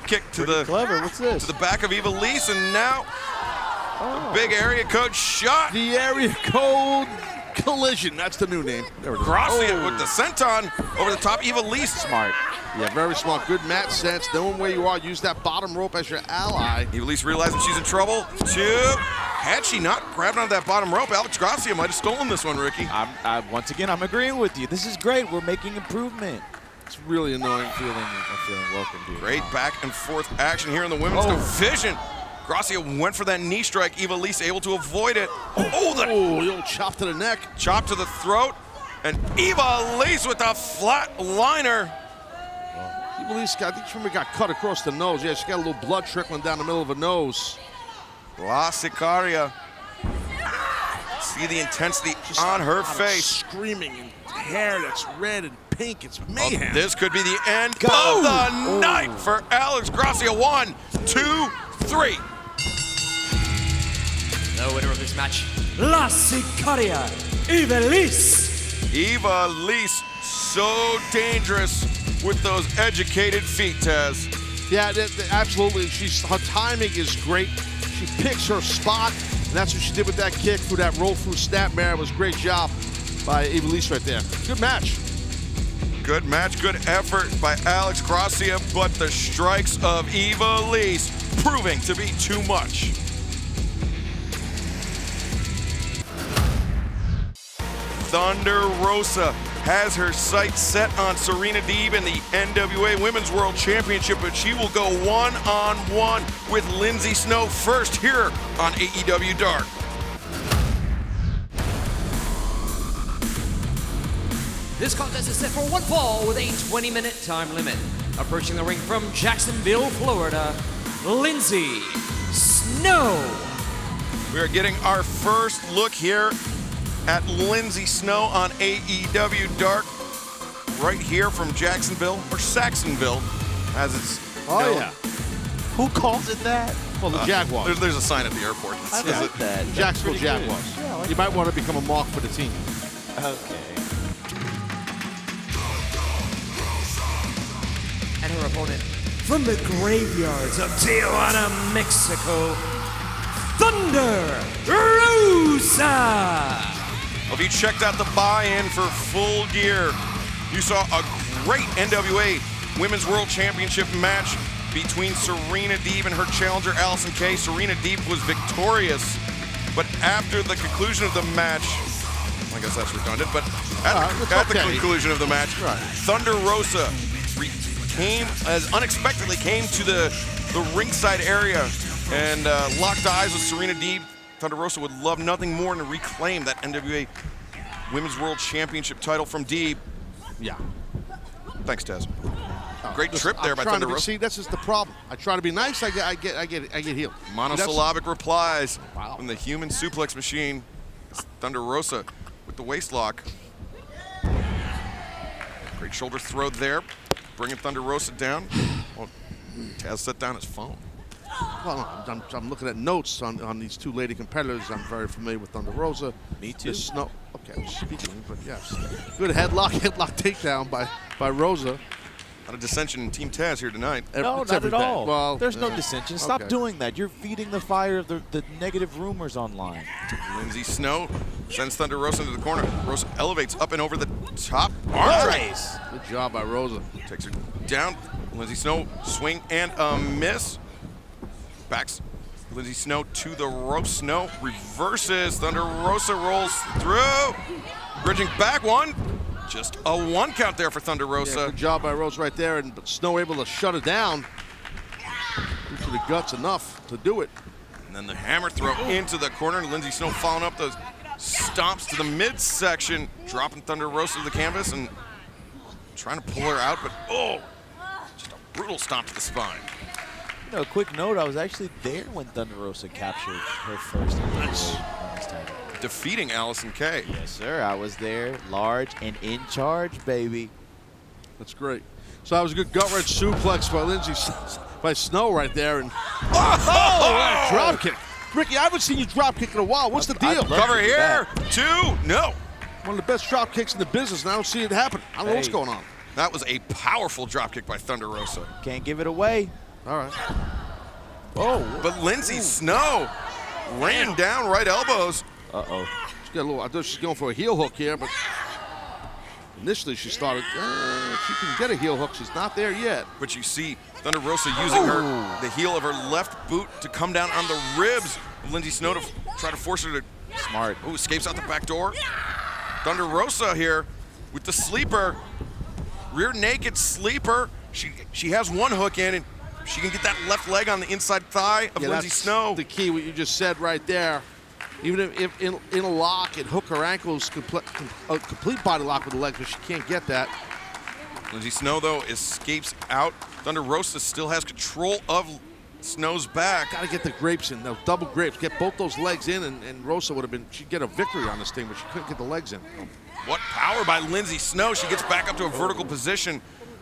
kick to the clever. What's this? To the back of Ivelisse, and now a big area code shot. The area code collision. That's the new name. There it is. Gracia with the senton over the top. Ivelisse. Smart. Yeah, very smart. Good mat sense. Knowing where you are. Use that bottom rope as your ally. Ivelisse realizing she's in trouble. 2. Had she not grabbed onto that bottom rope, Alex Gracia might have stolen this one, Ricky. Once again, I'm agreeing with you. This is great. We're making improvement. It's really annoying. I'm feeling welcome, dude. Great back and forth action here in the women's division. Gracia went for that knee strike. Ivelisse able to avoid it. The old chop to the neck. Chop to the throat. And Ivelisse with a flat liner. Ivelisse, I think she got cut across the nose. Yeah, she got a little blood trickling down the middle of her nose. La Sicaria. See the intensity on her face. Screaming and hair that's red and pink. It's mayhem. This could be the end of the night for Alex Gracia. 1, 2, 3. The winner of this match, La Sicaria, Ivelisse. Ivelisse, so dangerous with those educated feet, Taz. Yeah, absolutely. Her timing is great. She picks her spot, and that's what she did with that kick through that roll through snapmare. It was a great job by Ivelisse right there. Good match. Good match, good effort by Alex Gracia, but the strikes of Ivelisse proving to be too much. Thunder Rosa has her sights set on Serena Deeb in the NWA Women's World Championship, but she will go one-on-one with Lindsay Snow first here on AEW Dark. This contest is set for one fall with a 20-minute time limit. Approaching the ring from Jacksonville, Florida, Lindsay Snow. We are getting our first look here at Lindsay Snow on AEW Dark, right here from Jacksonville, or Saxonville, as it's known. Yeah. Who calls it that? Well, the Jaguars. There's a sign at the airport. I like that. Jacksonville Jaguars. Yeah, I like you might want to become a mark for the team. Okay. And her opponent from the graveyards of Tijuana, Mexico, Thunder Rosa. Well, if you checked out the buy-in for Full Gear, you saw a great NWA Women's World Championship match between Serena Deeb and her challenger, Allison Kay. Serena Deeb was victorious, but after the conclusion of the match, I guess that's redundant, but at the conclusion of the match, Thunder Rosa unexpectedly came to the ringside area and locked eyes with Serena Deeb. Thunder Rosa would love nothing more than to reclaim that NWA Women's World Championship title from Deeb. Yeah. Thanks, Taz. Great trip there by Thunder Rosa. See, this is the problem. I try to be nice, I get healed. Monosyllabic replies from the human suplex machine. Thunder Rosa with the waist lock. Great shoulder throw there, bringing Thunder Rosa down. Well, Taz set down his phone. Well, I'm looking at notes on these two lady competitors. I'm very familiar with Thunder Rosa. Me too. Snow. Okay, I'm speaking, but yes. Good headlock takedown by Rosa. Not a dissension in Team Taz here tonight. No, not at all. Well, there's no dissension. Stop doing that. You're feeding the fire of the negative rumors online. Lindsay Snow sends Thunder Rosa into the corner. Rosa elevates up and over the top. Arm drag. Good job by Rosa. Takes her down. Lindsay Snow swing and a miss. Backs Lindsay Snow to the rope. Snow reverses. Thunder Rosa rolls through. Bridging back one. Just a one count there for Thunder Rosa. Yeah, good job by Rosa right there, but Snow able to shut it down. Into the guts enough to do it. And then the hammer throw into the corner. Lindsay Snow following up those stomps to the midsection, dropping Thunder Rosa to the canvas and trying to pull her out, but just a brutal stomp to the spine. You know, a quick note, I was actually there when Thunder Rosa captured her first women's title. Defeating Allison Kay. Yes, sir. I was there, large and in charge, baby. That's great. So that was a good gut wrench suplex by Snow right there, and drop kick. Ricky, I haven't seen you drop kick in a while. What's the deal? Cover here. Two. No. One of the best drop kicks in the business, and I don't see it happen. I don't know what's going on. That was a powerful drop kick by Thunder Rosa. Can't give it away. All right. Oh, but Lindsay Snow ran down right elbows. Uh-oh. She's got a little, I thought she's going for a heel hook here, but initially she started, she can get a heel hook. She's not there yet. But you see Thunder Rosa using the heel of her left boot to come down on the ribs of Lindsay Snow to try to force her to. Smart. Oh, escapes out the back door. Thunder Rosa here with the sleeper. Rear naked sleeper. She has one hook in, and she can get that left leg on the inside thigh of Lindsay Snow. The key, what you just said right there. Even if in a lock and hook her ankles, a complete body lock with the legs, but she can't get that. Lindsay Snow, though, escapes out. Thunder Rosa still has control of Snow's back. Got to get the grapes in, those double grapes. Get both those legs in, and Rosa would have been, she'd get a victory on this thing, but she couldn't get the legs in. What power by Lindsay Snow. She gets back up to a vertical position,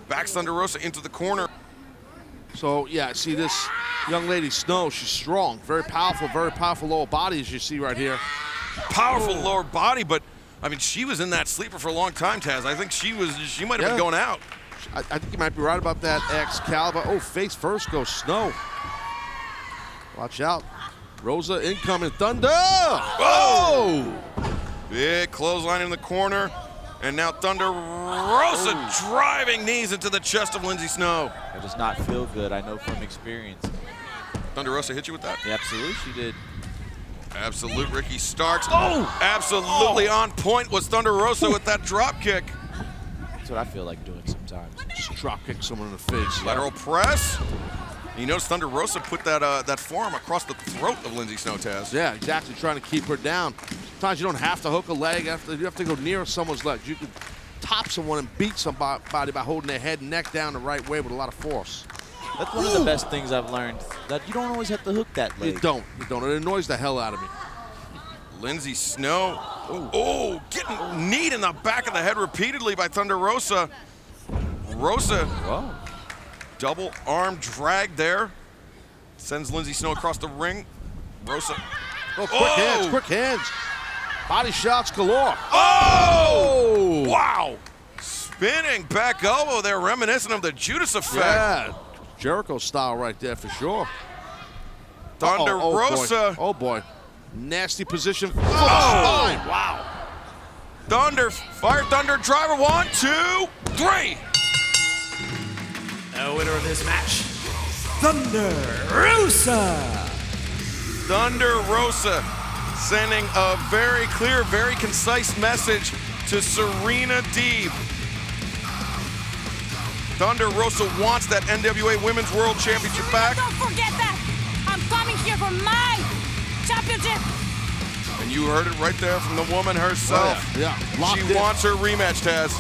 backs Thunder Rosa into the corner. So, yeah, see this young lady, Snow, she's strong, very powerful lower body, as you see right here. Powerful lower body, but, I mean, she was in that sleeper for a long time, Taz. I think she might have been going out. I think you might be right about that, Excalibur. Oh, face first goes Snow. Watch out. Rosa incoming. Thunder! Oh! Big clothesline in the corner. And now Thunder Rosa driving knees into the chest of Lindsay Snow. That does not feel good, I know from experience. Thunder Rosa hit you with that? Yeah, absolutely, she did. Absolute Ricky Starks. Oh! Absolutely on point was Thunder Rosa with that drop kick. That's what I feel like doing sometimes. Just drop kick someone in the face. Lateral press. You notice Thunder Rosa put that forearm across the throat of Lindsay Snow, Taz. Yeah, exactly, trying to keep her down. Sometimes you don't have to hook a leg. You have to go near someone's legs. You can top someone and beat somebody by holding their head and neck down the right way with a lot of force. That's one of the best things I've learned, that you don't always have to hook that leg. You don't. It annoys the hell out of me. Lindsay Snow, getting kneed in the back of the head repeatedly by Thunder Rosa. Rosa, double arm drag there. Sends Lindsay Snow across the ring. Rosa. Quick hands. Body shots galore. Oh! Wow! Spinning back elbow there, reminiscent of the Judas effect. Yeah, Jericho style right there for sure. Thunder Rosa. Boy. Oh boy. Nasty position for the spine. Wow. Thunder, fire Thunder driver. 1, 2, 3. The winner of this match, Thunder Rosa. Thunder Rosa sending a very clear, very concise message to Serena Deeb. Thunder Rosa wants that NWA Women's World Championship back. Don't forget that. I'm coming here for my championship. And you heard it right there from the woman herself. Oh, yeah. She wants her rematch, Taz.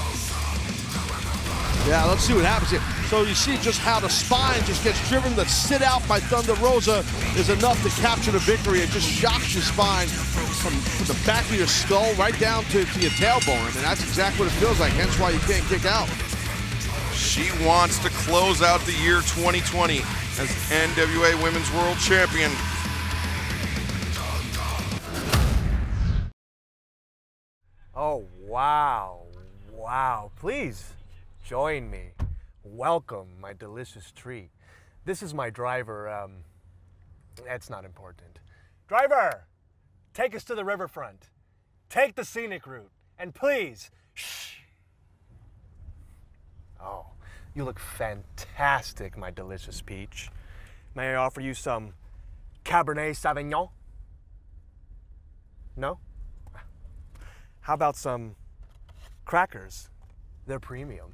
Yeah, let's see what happens here. So you see just how the spine just gets driven. The sit out by Thunder Rosa is enough to capture the victory. It just shocks your spine from the back of your skull right down to your tailbone. I mean, that's exactly what it feels like, hence why you can't kick out. She wants to close out the year 2020 as NWA Women's World Champion. Oh, wow. Wow. Please join me. Welcome my delicious treat. This is my driver. That's not important. Driver, take us to the riverfront. Take the scenic route. And please, shh. Oh, you look fantastic, my delicious peach. May I offer you some Cabernet Sauvignon? No? How about some crackers? They're premium.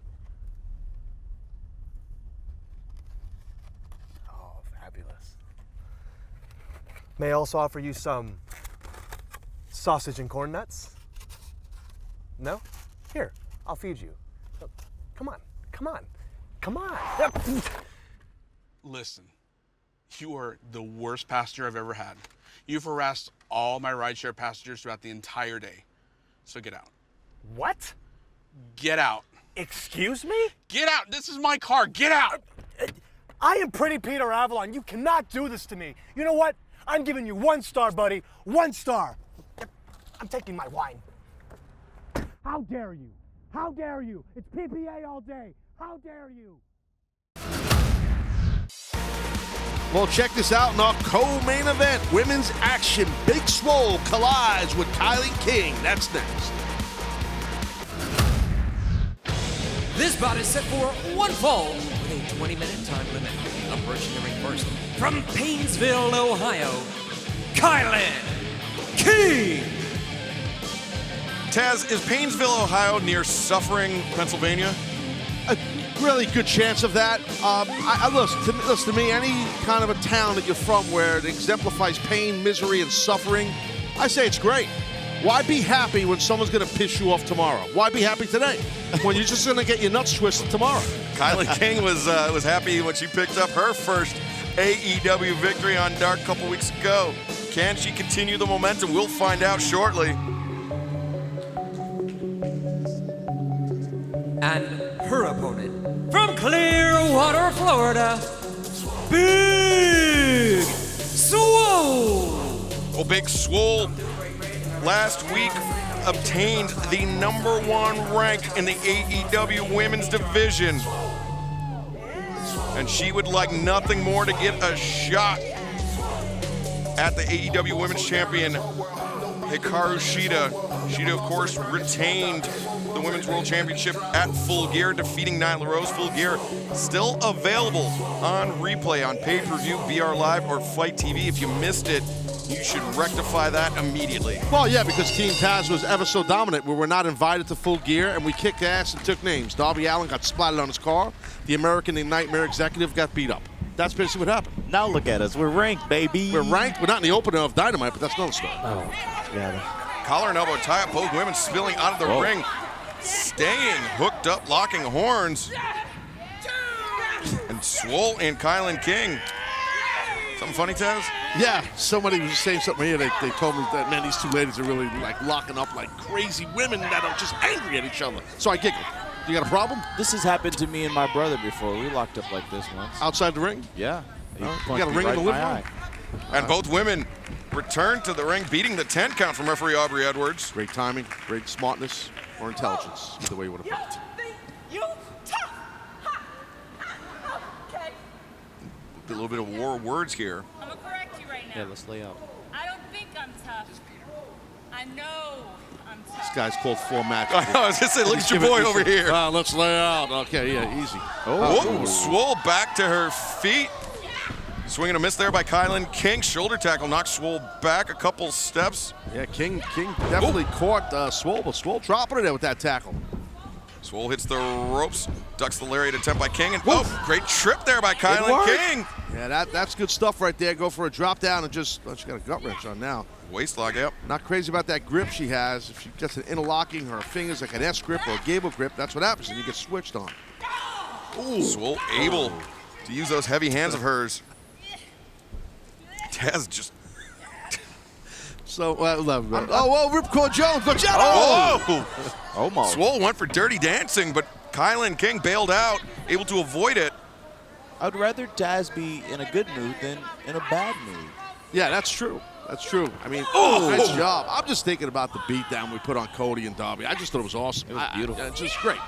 Oh, fabulous. May I also offer you some sausage and corn nuts? No? Here, I'll feed you. Come on, come on, come on. Listen, you are the worst passenger I've ever had. You've harassed all my rideshare passengers throughout the entire day. So get out. What? Get out. Excuse me? Get out. This is my car. Get out. I am Pretty Peter Avalon. You cannot do this to me. You know what? I'm giving you 1 star, buddy. 1 star. I'm taking my wine. How dare you? How dare you? It's PPA all day. How dare you? Well, check this out in our co-main event. Women's action. Big Swole collides with Kylie King. That's next. This bout is set for 1 fall with a 20-minute time limit. Approaching the ring first from Painesville, Ohio, Kylie King. Taz, is Painesville, Ohio near Suffering, Pennsylvania? A really good chance of that. Listen to me, any kind of a town that you're from where it exemplifies pain, misery, and suffering, I say it's great. Why be happy when someone's going to piss you off tomorrow? Why be happy today when you're just going to get your nuts twisted tomorrow? Kylie King was happy when she picked up her first AEW victory on Dark a couple weeks ago. Can she continue the momentum? We'll find out shortly. And her opponent from Clearwater, Florida, Big Swole. Well, Big Swole last week obtained the #1 rank in the AEW Women's Division. And she would like nothing more to get a shot at the AEW Women's Champion, Hikaru Shida. Shida, of course, retained the Women's World Championship at Full Gear, defeating Nyla Rose. Full Gear still available on replay on pay-per-view, BR Live, or Fight TV. If you missed it, you should rectify that immediately. Well, yeah, because Team Taz was ever so dominant. We were not invited to Full Gear, and we kicked ass and took names. Darby Allin got splatted on his car. The American Nightmare executive got beat up. That's basically what happened. Now look at us. We're ranked, baby. We're ranked. We're not in the opener of Dynamite, but that's another story. Oh, yeah. Collar and elbow tie up, both women spilling out of the ring. Staying hooked up, locking horns. And Swole and Kylan King. Something funny, Taz? Yeah, somebody was saying something here. They told me that, man, these two ladies are really like locking up like crazy women that are just angry at each other. So I giggled. You got a problem? This has happened to me and my brother before. We locked up like this once. Outside the ring? Yeah. You got a ring in the living room? And both women return to the ring, beating the 10 count from referee Aubrey Edwards. Great timing, great smartness, or intelligence, either way you want to put it. A little bit of war of words here. I'm gonna correct you right now. Yeah, let's lay out. I don't think I'm tough. I know I'm tough. This guy's called 4 matches. I was just saying, look at your boy over here. Let's lay out. Okay, yeah, easy. Oh, Swole back to her feet. Swing and a miss there by Kylan King. Shoulder tackle knocks Swole back a couple steps. Yeah, King definitely caught Swole, but Swole dropping it there with that tackle. Swole hits the ropes, ducks the lariat attempt by King, and great trip there by Kylan King. Yeah, that's good stuff right there. Go for a drop down and just, she got a gut wrench on now. Waist lock, yep. Not crazy about that grip she has. If she gets an interlocking her fingers like an S grip or a gable grip, that's what happens, and you get switched on. Ooh. Swole able to use those heavy hands of hers. Taz just. So, Ripcord Jones, go Jones! Oh! Almost. Swole went for dirty dancing, but Kylan King bailed out, able to avoid it. I'd rather Taz be in a good mood than in a bad mood. Yeah, that's true. That's true. I mean, nice job. I'm just thinking about the beatdown we put on Cody and Darby. I just thought it was awesome. It was beautiful. It's just great.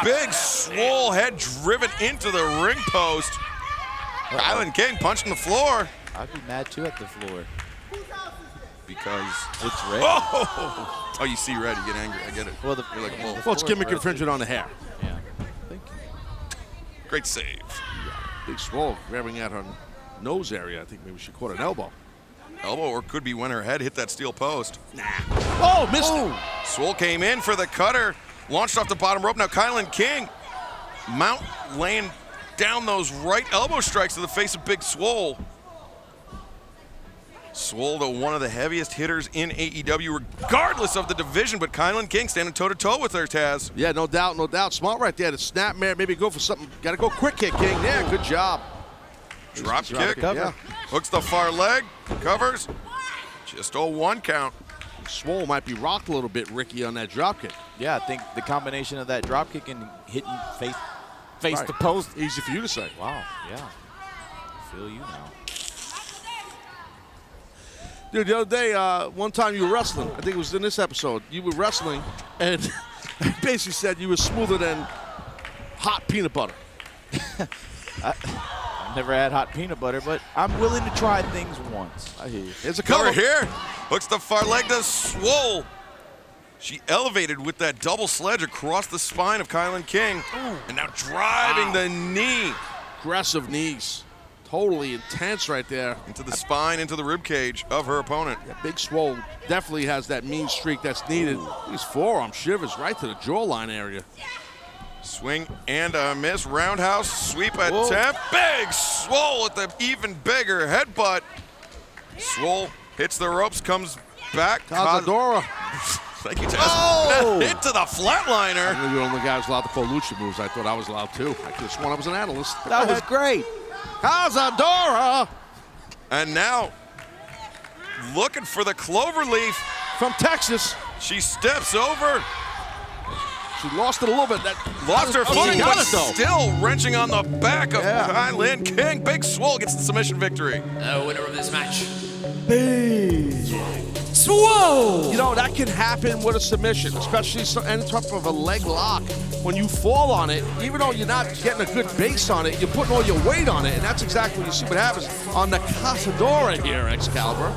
Big Swole head driven into the ring post. Kylan King punched the floor. I'd be mad too at the floor. Because it's red. Oh, you see red, you get angry. I get it. Well, you're like, whoa. Well, it's gimmick infringement on the hair. Yeah. Thank you. Great save. Yeah. Big Swole grabbing at her nose area. I think maybe she caught an elbow. Elbow, or could be when her head hit that steel post. Nah. Oh, missed it. Swole came in for the cutter. Launched off the bottom rope. Now Kylan King. Mount laying down those right elbow strikes to the face of Big Swole. Swole, though, one of the heaviest hitters in AEW, regardless of the division, but Kylan King standing toe-to-toe with her, Taz. Yeah, no doubt, no doubt. Smart right there. The snap, man, maybe go for something. Got to go quick kick, King. Yeah, good job. Drop kick. Yeah. Hooks the far leg. Covers. Just a 1 count. Swole might be rocked a little bit, Ricky, on that drop kick. Yeah, I think the combination of that drop kick and hitting face Right. to post. Easy for you to say. Wow, yeah. I feel you now. Dude, the other day, one time you were wrestling. I think it was in this episode. You were wrestling, and basically said you were smoother than hot peanut butter. I've never had hot peanut butter, but I'm willing to try things once. I hear you. There's a Cover cover here. Hooks the far leg to Swole. She elevated with that double sledge across the spine of Kylan King. And now driving the knee. Aggressive knees. Totally intense right there. Into the spine, into the rib cage of her opponent. Yeah, Big Swole definitely has that mean streak that's needed. These forearm shivers right to the jawline area. Swing and a miss. Roundhouse sweep attempt. Big Swole with the even bigger headbutt. Swole hits the ropes, comes back. Cazadora. Thank you, Taz. Hit to the flatliner. I knew the only guy who was allowed to call lucha moves. I thought I was allowed too. I could have sworn I was an analyst. That was great. Cazadora. And now, looking for the cloverleaf. From Texas. She steps over. She lost it a little bit. Lost her footing, but though. still wrenching on the back of Kylan King. Big Swole gets the submission victory. The winner of this match, Swole! You know, that can happen with a submission, especially any type of a leg lock. When you fall on it, even though you're not getting a good base on it, you're putting all your weight on it, and that's exactly what you see what happens on the Cazadora here, Excalibur.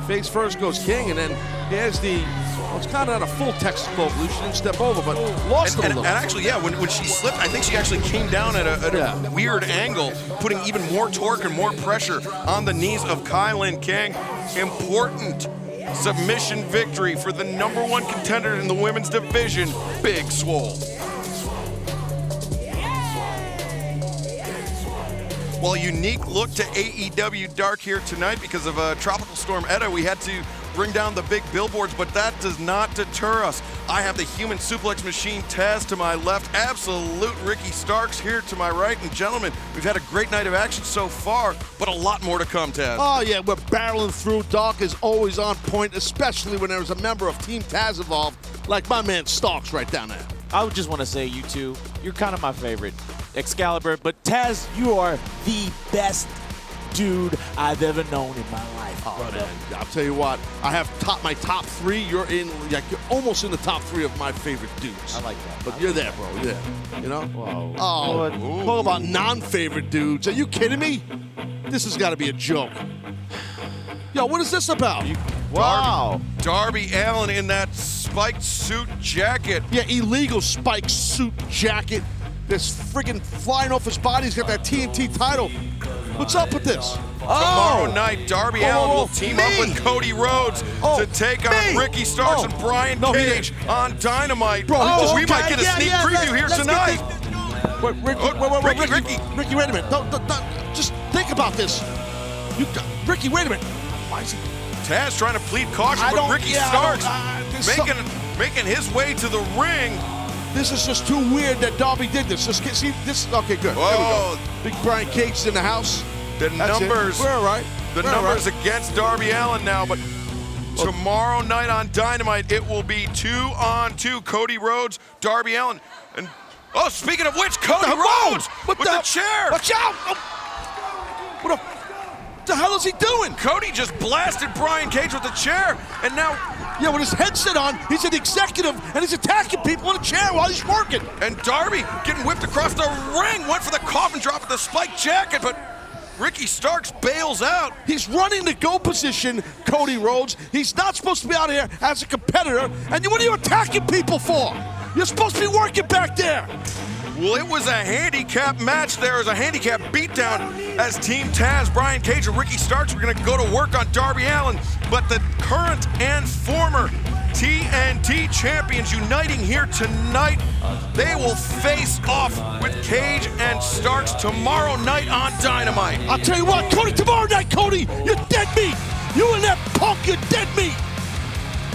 Face first goes king, and then here's the, well, it's kind of not a full technical evolution, didn't step over, but lost a little. And actually, yeah, when she slipped, I think she actually came down at a weird angle, putting even more torque and more pressure on the knees of Kylan King. Important submission victory for the #1 contender in the women's division, Big Swole. Well, unique look to AEW Dark here tonight because of Tropical Storm Edda. We had to bring down the big billboards, but that does not deter us. I have the human suplex machine, Taz, to my left, absolute Ricky Starks here to my right. And gentlemen, we've had a great night of action so far, but a lot more to come, Taz. Oh, yeah, we're barreling through. Dark is always on point, especially when there's a member of Team Taz involved, like my man Starks right down there. I would just want to say, you two, you're kind of my favorite. Excalibur, but Taz, you are the best dude I've ever known in my life, brother. Man, I'll tell you what, I have my top 3. You're almost in the top 3 of my favorite dudes. I like that. But you're there, bro. You're there. You know? Whoa. Oh, talk about non-favorite dudes. Are you kidding me? This has got to be a joke. Yo, what is this about? Wow. Darby Allin in that spiked suit jacket. Yeah, illegal spiked suit jacket. This friggin' flying off his body. He's got that TNT title. What's up with this? Tomorrow night, Darby Allin will team up with Cody Rhodes to take on Ricky Starks and Brian Cage on Dynamite. Bro, we might get a sneak preview here tonight. Ricky, wait a minute. Don't, just think about this. Ricky, wait a minute. Why is he? Taz trying to plead caution, but Ricky Starks making his way to the ring. This is just too weird that Darby did this. Just see this. Okay, good. Whoa. There we go. Big Brian Cage is in the house. The numbers. We're all right. The numbers against Darby Allin now, but tomorrow night on Dynamite, it will be 2-on-2. Cody Rhodes, Darby Allin, and speaking of which, Cody Rhodes with the chair. Watch out! What the hell is he doing? Cody just blasted Brian Cage with the chair, and now. Yeah, with his headset on, he's an executive, and he's attacking people in a chair while he's working. And Darby getting whipped across the ring, went for the coffin drop with the spiked jacket, but Ricky Starks bails out. He's running the go position, Cody Rhodes. He's not supposed to be out here as a competitor, and what are you attacking people for? You're supposed to be working back there. Well, it was a handicap match. There was a handicap beatdown as Team Taz, Brian Cage, and Ricky Starks were going to go to work on Darby Allin. But the current and former TNT champions uniting here tonight. They will face off with Cage and Starks tomorrow night on Dynamite. I'll tell you what, Cody, tomorrow night, Cody, you're dead meat. You and that punk, you're dead meat.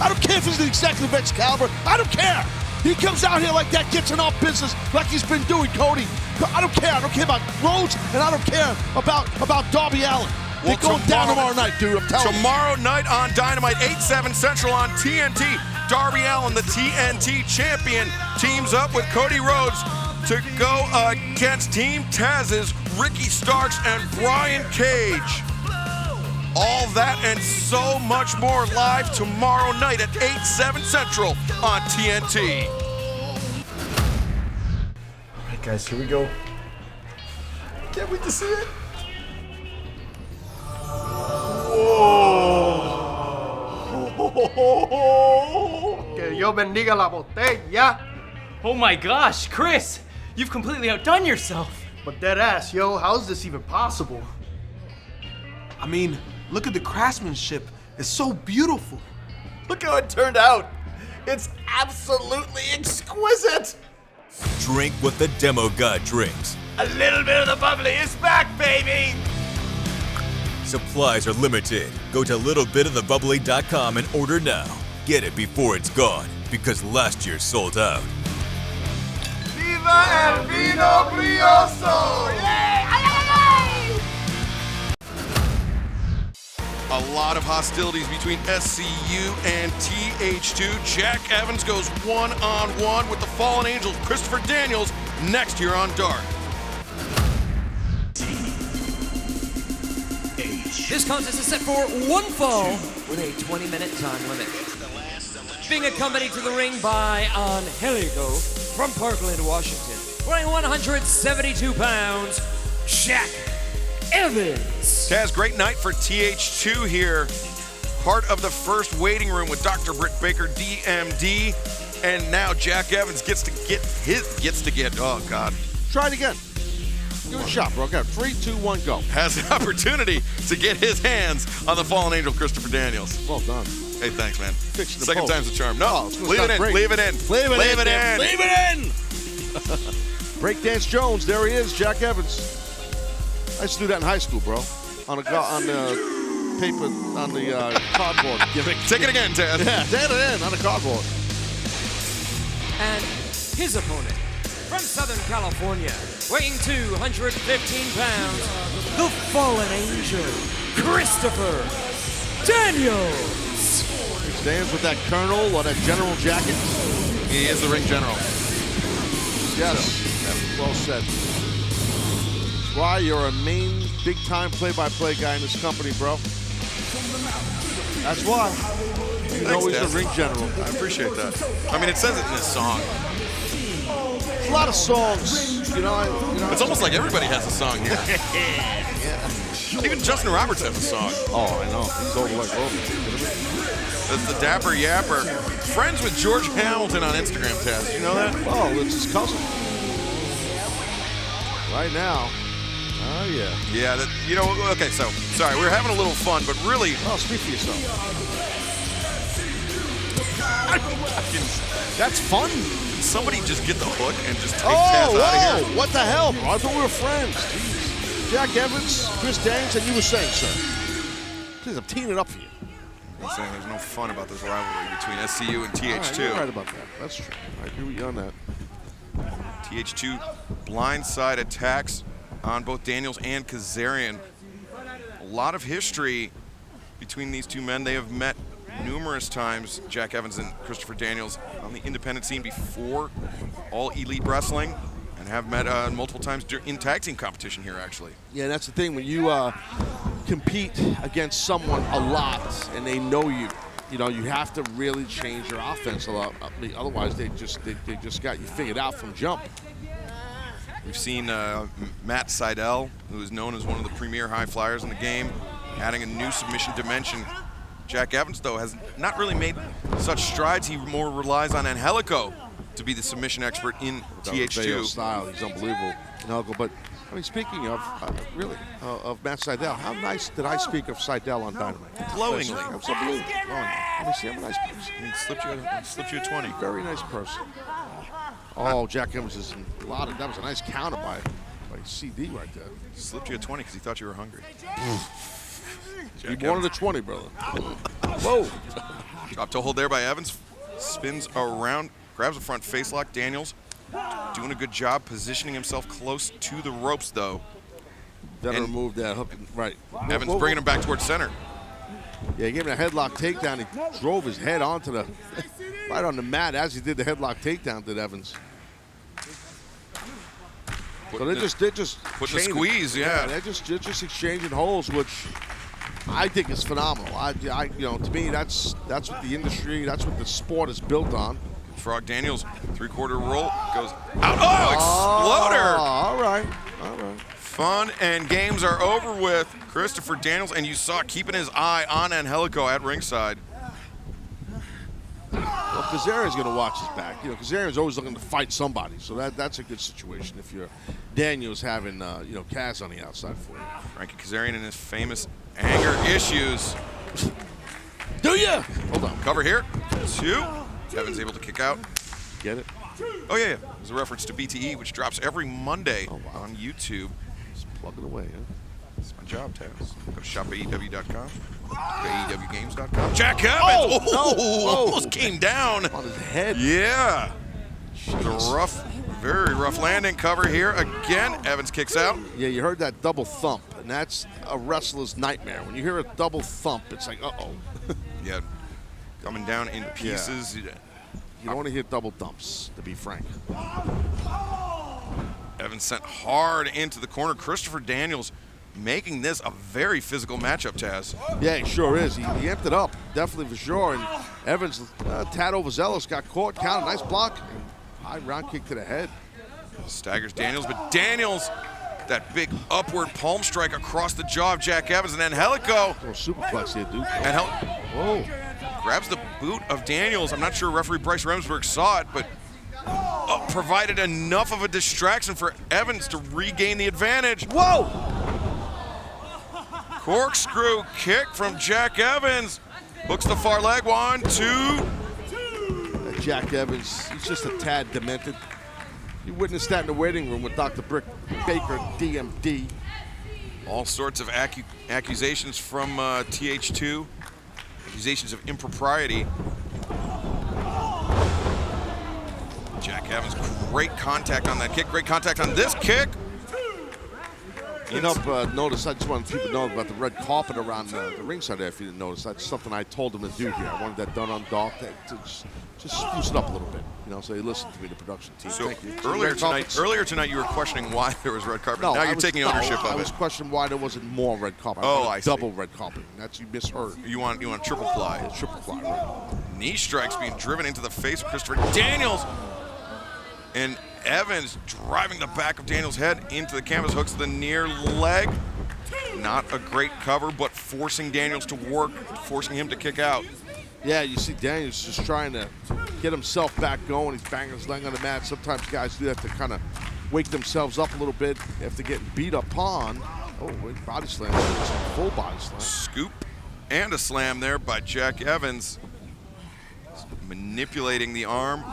I don't care if he's the executive Excalibur. I don't care. He comes out here like that, gets in our business like he's been doing, Cody. I don't care. I don't care about Rhodes, and I don't care about Darby Allin. They're going down tomorrow night, dude. I'm telling you. Tomorrow night on Dynamite, 8/7 Central on TNT. Darby Allin, the TNT champion, teams up with Cody Rhodes to go against Team Taz's Ricky Starks and Brian Cage. All that and so much more live tomorrow night at 8/7 Central on TNT. All right, guys, here we go. Can't wait to see it. Que Dios bendiga la botella. Oh my gosh, Chris, you've completely outdone yourself. But dead ass, yo, how's this even possible? I mean, look at the craftsmanship. It's so beautiful. Look how it turned out. It's absolutely exquisite. Drink what the demo god drinks. A little bit of the bubbly is back, baby. Supplies are limited. Go to littlebitofthebubbly.com and order now. Get it before it's gone, because last year sold out. Viva el vino brioso! Yay! A lot of hostilities between SCU and TH2. Jack Evans goes one-on-one with the Fallen Angels, Christopher Daniels, next year on Dark. TH2. This contest is set for one fall with a 20-minute time limit. Being accompanied to the ring by Angelico from Parkland, Washington, weighing 172 pounds, Jack Evans. Taz, great night for TH2 here. Part of the first waiting room with Dr. Britt Baker, DMD, and now Jack Evans gets to get, oh God. Try it again. Give it a shot, bro. Okay, 3, 2, 1, go. Has the opportunity to get his hands on the fallen angel, Christopher Daniels. Well done. Hey, thanks, man. Fixing the Second post. time's the charm. No, Oh, it's gonna leave it sound in, great. leave it in. Leave it Leave in. it in. Leave it in. Breakdance Jones, there he is, Jack Evans. I used to do that in high school, bro. On the paper, on the cardboard. Take it again, Taz. Yeah, take it in on the cardboard. And his opponent, from Southern California, weighing 215 pounds, the fallen angel, Christopher Daniels. He stands with that colonel or that general jacket. He is the ring general. Yes, well said. That's why you're a main, big-time play-by-play guy in this company, bro. That's why. You know he's the ring general. I appreciate that. I mean, it says it in this song. A lot of songs, you know. It's almost like everybody has a song here. Even Justin Roberts has a song. Oh, I know. He's over like Rosa. That's the Dapper Yapper. Friends with George Hamilton on Instagram, Taz. You know that? Oh, it's his cousin. Right now. Oh, yeah. Yeah, okay, so, sorry, we're having a little fun, but really... Oh, speak for yourself. That's fun. Somebody just get the hook and just take Taz out of here. What the hell, bro? I thought we were friends. Jeez. Jack Evans, Chris Daniels, and you were saying, sir. Please, I'm teeing it up for you. I'm saying there's no fun about this rivalry between SCU and TH2. Right, you're right about that. That's true. I agree with you on that. TH2 blindside attacks on both Daniels and Kazarian. A lot of history between these two men. They have met numerous times, Jack Evans and Christopher Daniels, on the independent scene before All Elite Wrestling, and have met multiple times in tag team competition here, actually. Yeah, that's the thing. When you compete against someone a lot and they know you, you have to really change your offense a lot. Otherwise, they just got you figured out from jump. We've seen Matt Seidel, who is known as one of the premier high flyers in the game, adding a new submission dimension. Jack Evans, though, has not really made such strides. He more relies on Angelico to be the submission expert in TH2. Style, he's unbelievable, Angelico. But I mean, speaking of of Matt Seidel, how nice did I speak of Seidel on Dynamite? Glowingly. Absolutely. Let me see, I'm a nice person. He slipped you a 20. Very nice person. Oh, Jack Evans is a lot of. That was a nice counter by CD right there. Slipped you a 20 because he thought you were hungry. He wanted a 20, brother. Whoa. Drop toe hold there by Evans. Spins around, grabs a front face lock. Daniels doing a good job positioning himself close to the ropes, though. Then remove that hook. Right. Evans bringing him back towards center. Yeah, he gave him a headlock takedown. He drove his head onto the, right on the mat as he did the headlock takedown to Evans. So they're just putting the squeeze, yeah. They're just exchanging holds, which I think is phenomenal. To me, that's what the industry, that's what the sport is built on. Frog Daniels, 3/4 roll, goes out. Oh, exploder! All right. Fun and games are over with Christopher Daniels, and you saw keeping his eye on Angelico at ringside. Well, Kazarian's going to watch his back. Kazarian's always looking to fight somebody, so that's a good situation if you're Daniels having, Kaz on the outside for you. Frankie Kazarian and his famous anger issues. Do ya? Hold on. Cover here. 2. Evans able to kick out. Get it? Oh, yeah. There's a reference to BTE, which drops every Monday on YouTube. Just plug it away, huh? It's my job, Taz. Go to shopaew.com. Go to AEWgames.com. Jack Evans! Almost came down. On his head. Yeah. It was a very rough landing. Cover here again. Evans kicks out. Yeah, you heard that double thump, and that's a wrestler's nightmare. When you hear a double thump, it's like, uh-oh. Yeah. Coming down in pieces. Yeah. You don't want to hear double thumps, to be frank. Evans sent hard into the corner. Christopher Daniels making this a very physical matchup, Taz. Yeah, he sure is. He amped it up, definitely for sure. And Evans, tad overzealous, got caught, counted, nice block. And high round kick to the head. Staggers Daniels, but Daniels, that big upward palm strike across the jaw of Jack Evans, and then Helico. Little superplex here, dude. And whoa. Grabs the boot of Daniels. I'm not sure referee Bryce Remsburg saw it, but provided enough of a distraction for Evans to regain the advantage. Whoa! Corkscrew kick from Jack Evans. Hooks the far leg, 1, 2. Jack Evans, he's just a tad demented. You witnessed that in the waiting room with Dr. Brick Baker, DMD. All sorts of accusations from TH2. Accusations of impropriety. Jack Evans, great contact on that kick, great contact on this kick. You know, notice, I just wanted people to know about the red carpet around the ringside there, if you didn't notice. That's something I told them to do here. I wanted that done on Dark to just spruce it up a little bit, you know, so they listened to me, the production team. So thank you. Earlier tonight, you were questioning why there was red carpet. No, now you're taking ownership of it. I was questioning why there wasn't more red carpet. I see. Double red carpet. That's, you misheard. You want triple ply. Yeah, triple ply, right. Knee strikes being driven into the face of Christopher Daniels. And Evans driving the back of Daniels' head into the canvas, hooks the near leg. Not a great cover, but forcing Daniels to work, forcing him to kick out. Yeah, you see Daniels just trying to get himself back going. He's banging his leg on the mat. Sometimes guys do that to kind of wake themselves up a little bit after getting beat upon. Oh, wait, body slam. Full body slam. Scoop and a slam there by Jack Evans. Manipulating the arm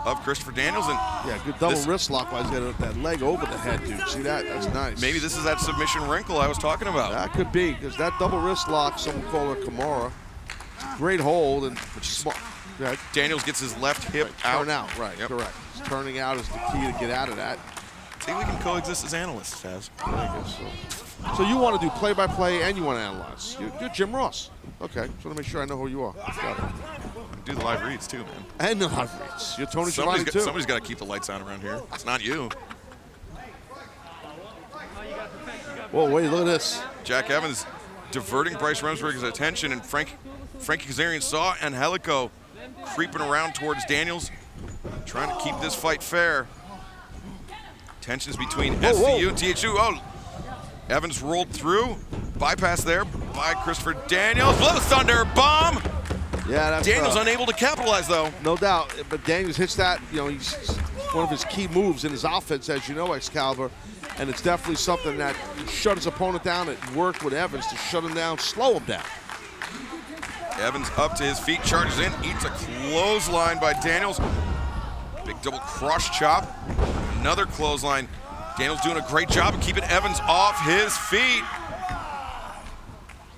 of Christopher Daniels. And yeah, good double wrist lock while he's got that leg over the head, dude. See that? That's nice. Maybe this is that submission wrinkle I was talking about. That could be, because that double wrist lock, someone called it Kimura. Great hold. And Daniels gets his left hip out. Turn out, right, correct. Turning out is the key to get out of that. I think we can coexist as analysts, Taz. I guess so. So you want to do play-by-play and you want to analyze. You're Jim Ross. Okay, just want to make sure I know who you are. Got it. Do the live reads too, man. And the live reads. You're Tony Schiavone too. Somebody's got to keep the lights on around here. It's not you. Whoa, wait, look at this. Jack Evans diverting Bryce Remsburg's attention, and Frankie Kazarian saw Angelico creeping around towards Daniels, trying to keep this fight fair. Tensions between SCU and TH2. Oh, Evans rolled through. Bypass there by Christopher Daniels. Blow Thunder Bomb. Yeah, that's Daniels unable to capitalize, though. No doubt, but Daniels hits that. You know, he's one of his key moves in his offense, as you know, Excalibur, and it's definitely something that shut his opponent down. It worked with Evans to shut him down, slow him down. Evans up to his feet, charges in, eats a clothesline by Daniels. Big double cross chop. Another clothesline. Daniels doing a great job of keeping Evans off his feet.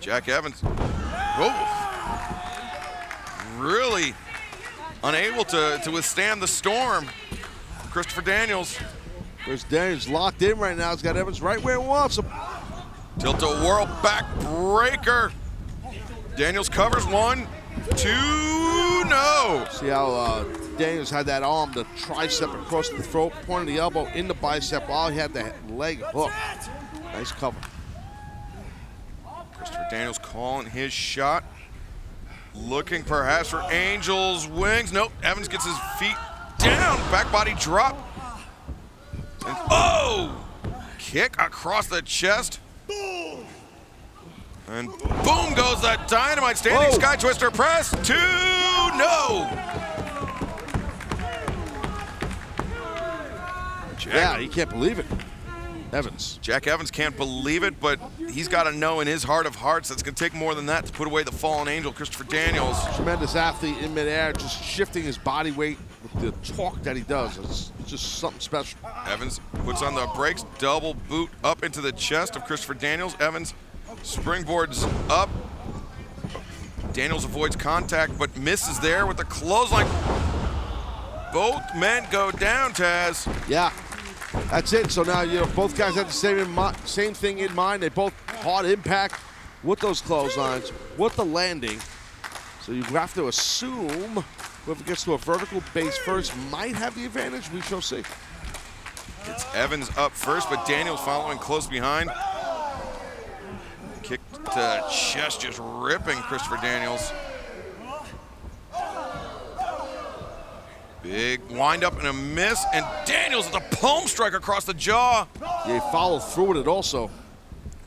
Jack Evans. Whoa. Really unable to withstand the storm. Christopher Daniels. Chris Daniels locked in right now. He's got Evans right where he wants him. Tilt-a-whirl back breaker. Daniels covers 1, 2, no. See how Daniels had that arm, the tricep across the throat, pointing the elbow in the bicep while he had the leg hooked. Nice cover. Christopher Daniels calling his shot. Looking perhaps for Angel's wings. Nope, Evans gets his feet down. Back body drop. And kick across the chest. And boom goes that Dynamite standing sky twister press. 2, no. Yeah, he can't believe it. Evans. Jack Evans can't believe it, but he's got to know in his heart of hearts that's going to take more than that to put away the fallen angel, Christopher Daniels. Tremendous athlete in midair, just shifting his body weight with the torque that he does. It's just something special. Evans puts on the brakes, double boot up into the chest of Christopher Daniels. Evans springboards up. Daniels avoids contact, but misses there with the clothesline. Both men go down, Taz. Yeah. That's it. So now, you know, both guys have the same thing in mind. They both hard impact with those clotheslines, with the landing. So you have to assume whoever gets to a vertical base first might have the advantage. We shall see. It's Evans up first, but Daniels following close behind. to chest, just ripping Christopher Daniels. Big wind up and a miss, and Daniels with a palm strike across the jaw. Yeah, he followed through with it also.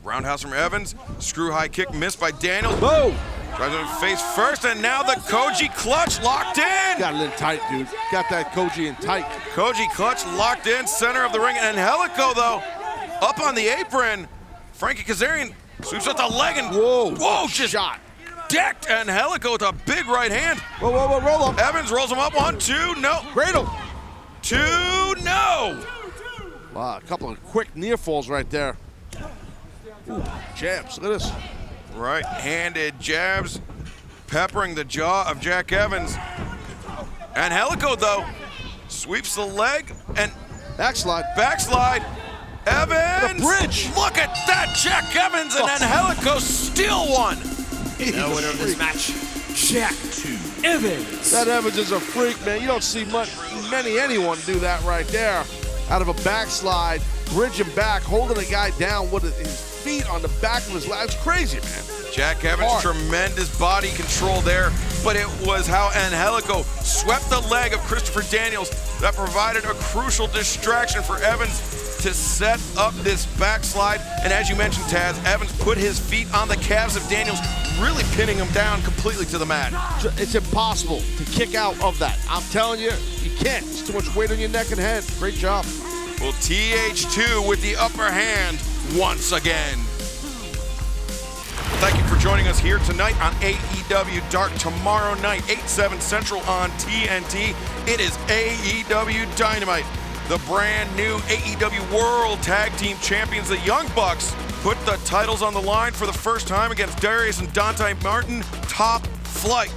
Roundhouse from Evans, screw high kick missed by Daniels. Whoa! Drives him face first, and now the Koji clutch locked in. Got it in tight, dude. Got that Koji in tight. Koji clutch locked in, center of the ring, and Angelico though, up on the apron. Frankie Kazarian sweeps out the leg and whoa, just shot. Decked Angelico with a big right hand. Whoa, roll up. Evans rolls him up, 1, 2, no. Cradle. 2, no. Wow, a couple of quick near falls right there. Ooh, jabs, look at this. Right-handed jabs, peppering the jaw of Jack Evans. Angelico, though, sweeps the leg and backslide. Evans! The bridge! Look at that! Jack Evans and Angelico steal one! The winner of this match, Jack Evans. That Evans is a freak, man. You don't see anyone do that right there. Out of a backslide, bridge him back, holding the guy down with his feet on the back of his leg. It's crazy, man. Jack Evans, tremendous body control there, but it was how Angelico swept the leg of Christopher Daniels that provided a crucial distraction for Evans to set up this backslide. And as you mentioned, Taz, Evans put his feet on the calves of Daniels, really pinning him down completely to the mat. It's impossible to kick out of that. I'm telling you, you can't. It's too much weight on your neck and head. Great job. Well, TH2 with the upper hand once again. Thank you for joining us here tonight on AEW Dark. Tomorrow night, 8/7 Central on TNT. It is AEW Dynamite. The brand new AEW World Tag Team Champions, the Young Bucks, put the titles on the line for the first time against Darius and Dante Martin. Top flight.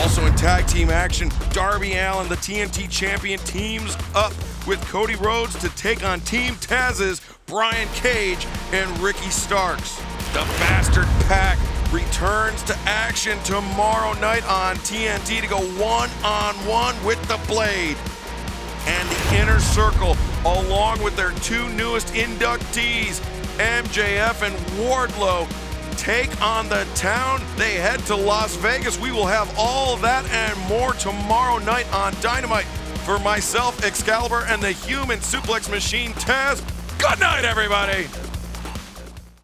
Also in tag team action, Darby Allin, the TNT champion, teams up with Cody Rhodes to take on Team Taz's Brian Cage and Ricky Starks. The Bastard Pack returns to action tomorrow night on TNT to go one-on-one with the Blade. And the Inner Circle, along with their two newest inductees, MJF and Wardlow, take on the Town. They head to Las Vegas. We will have all that and more tomorrow night on Dynamite. For myself, Excalibur, and the Human Suplex Machine, Taz, good night, everybody!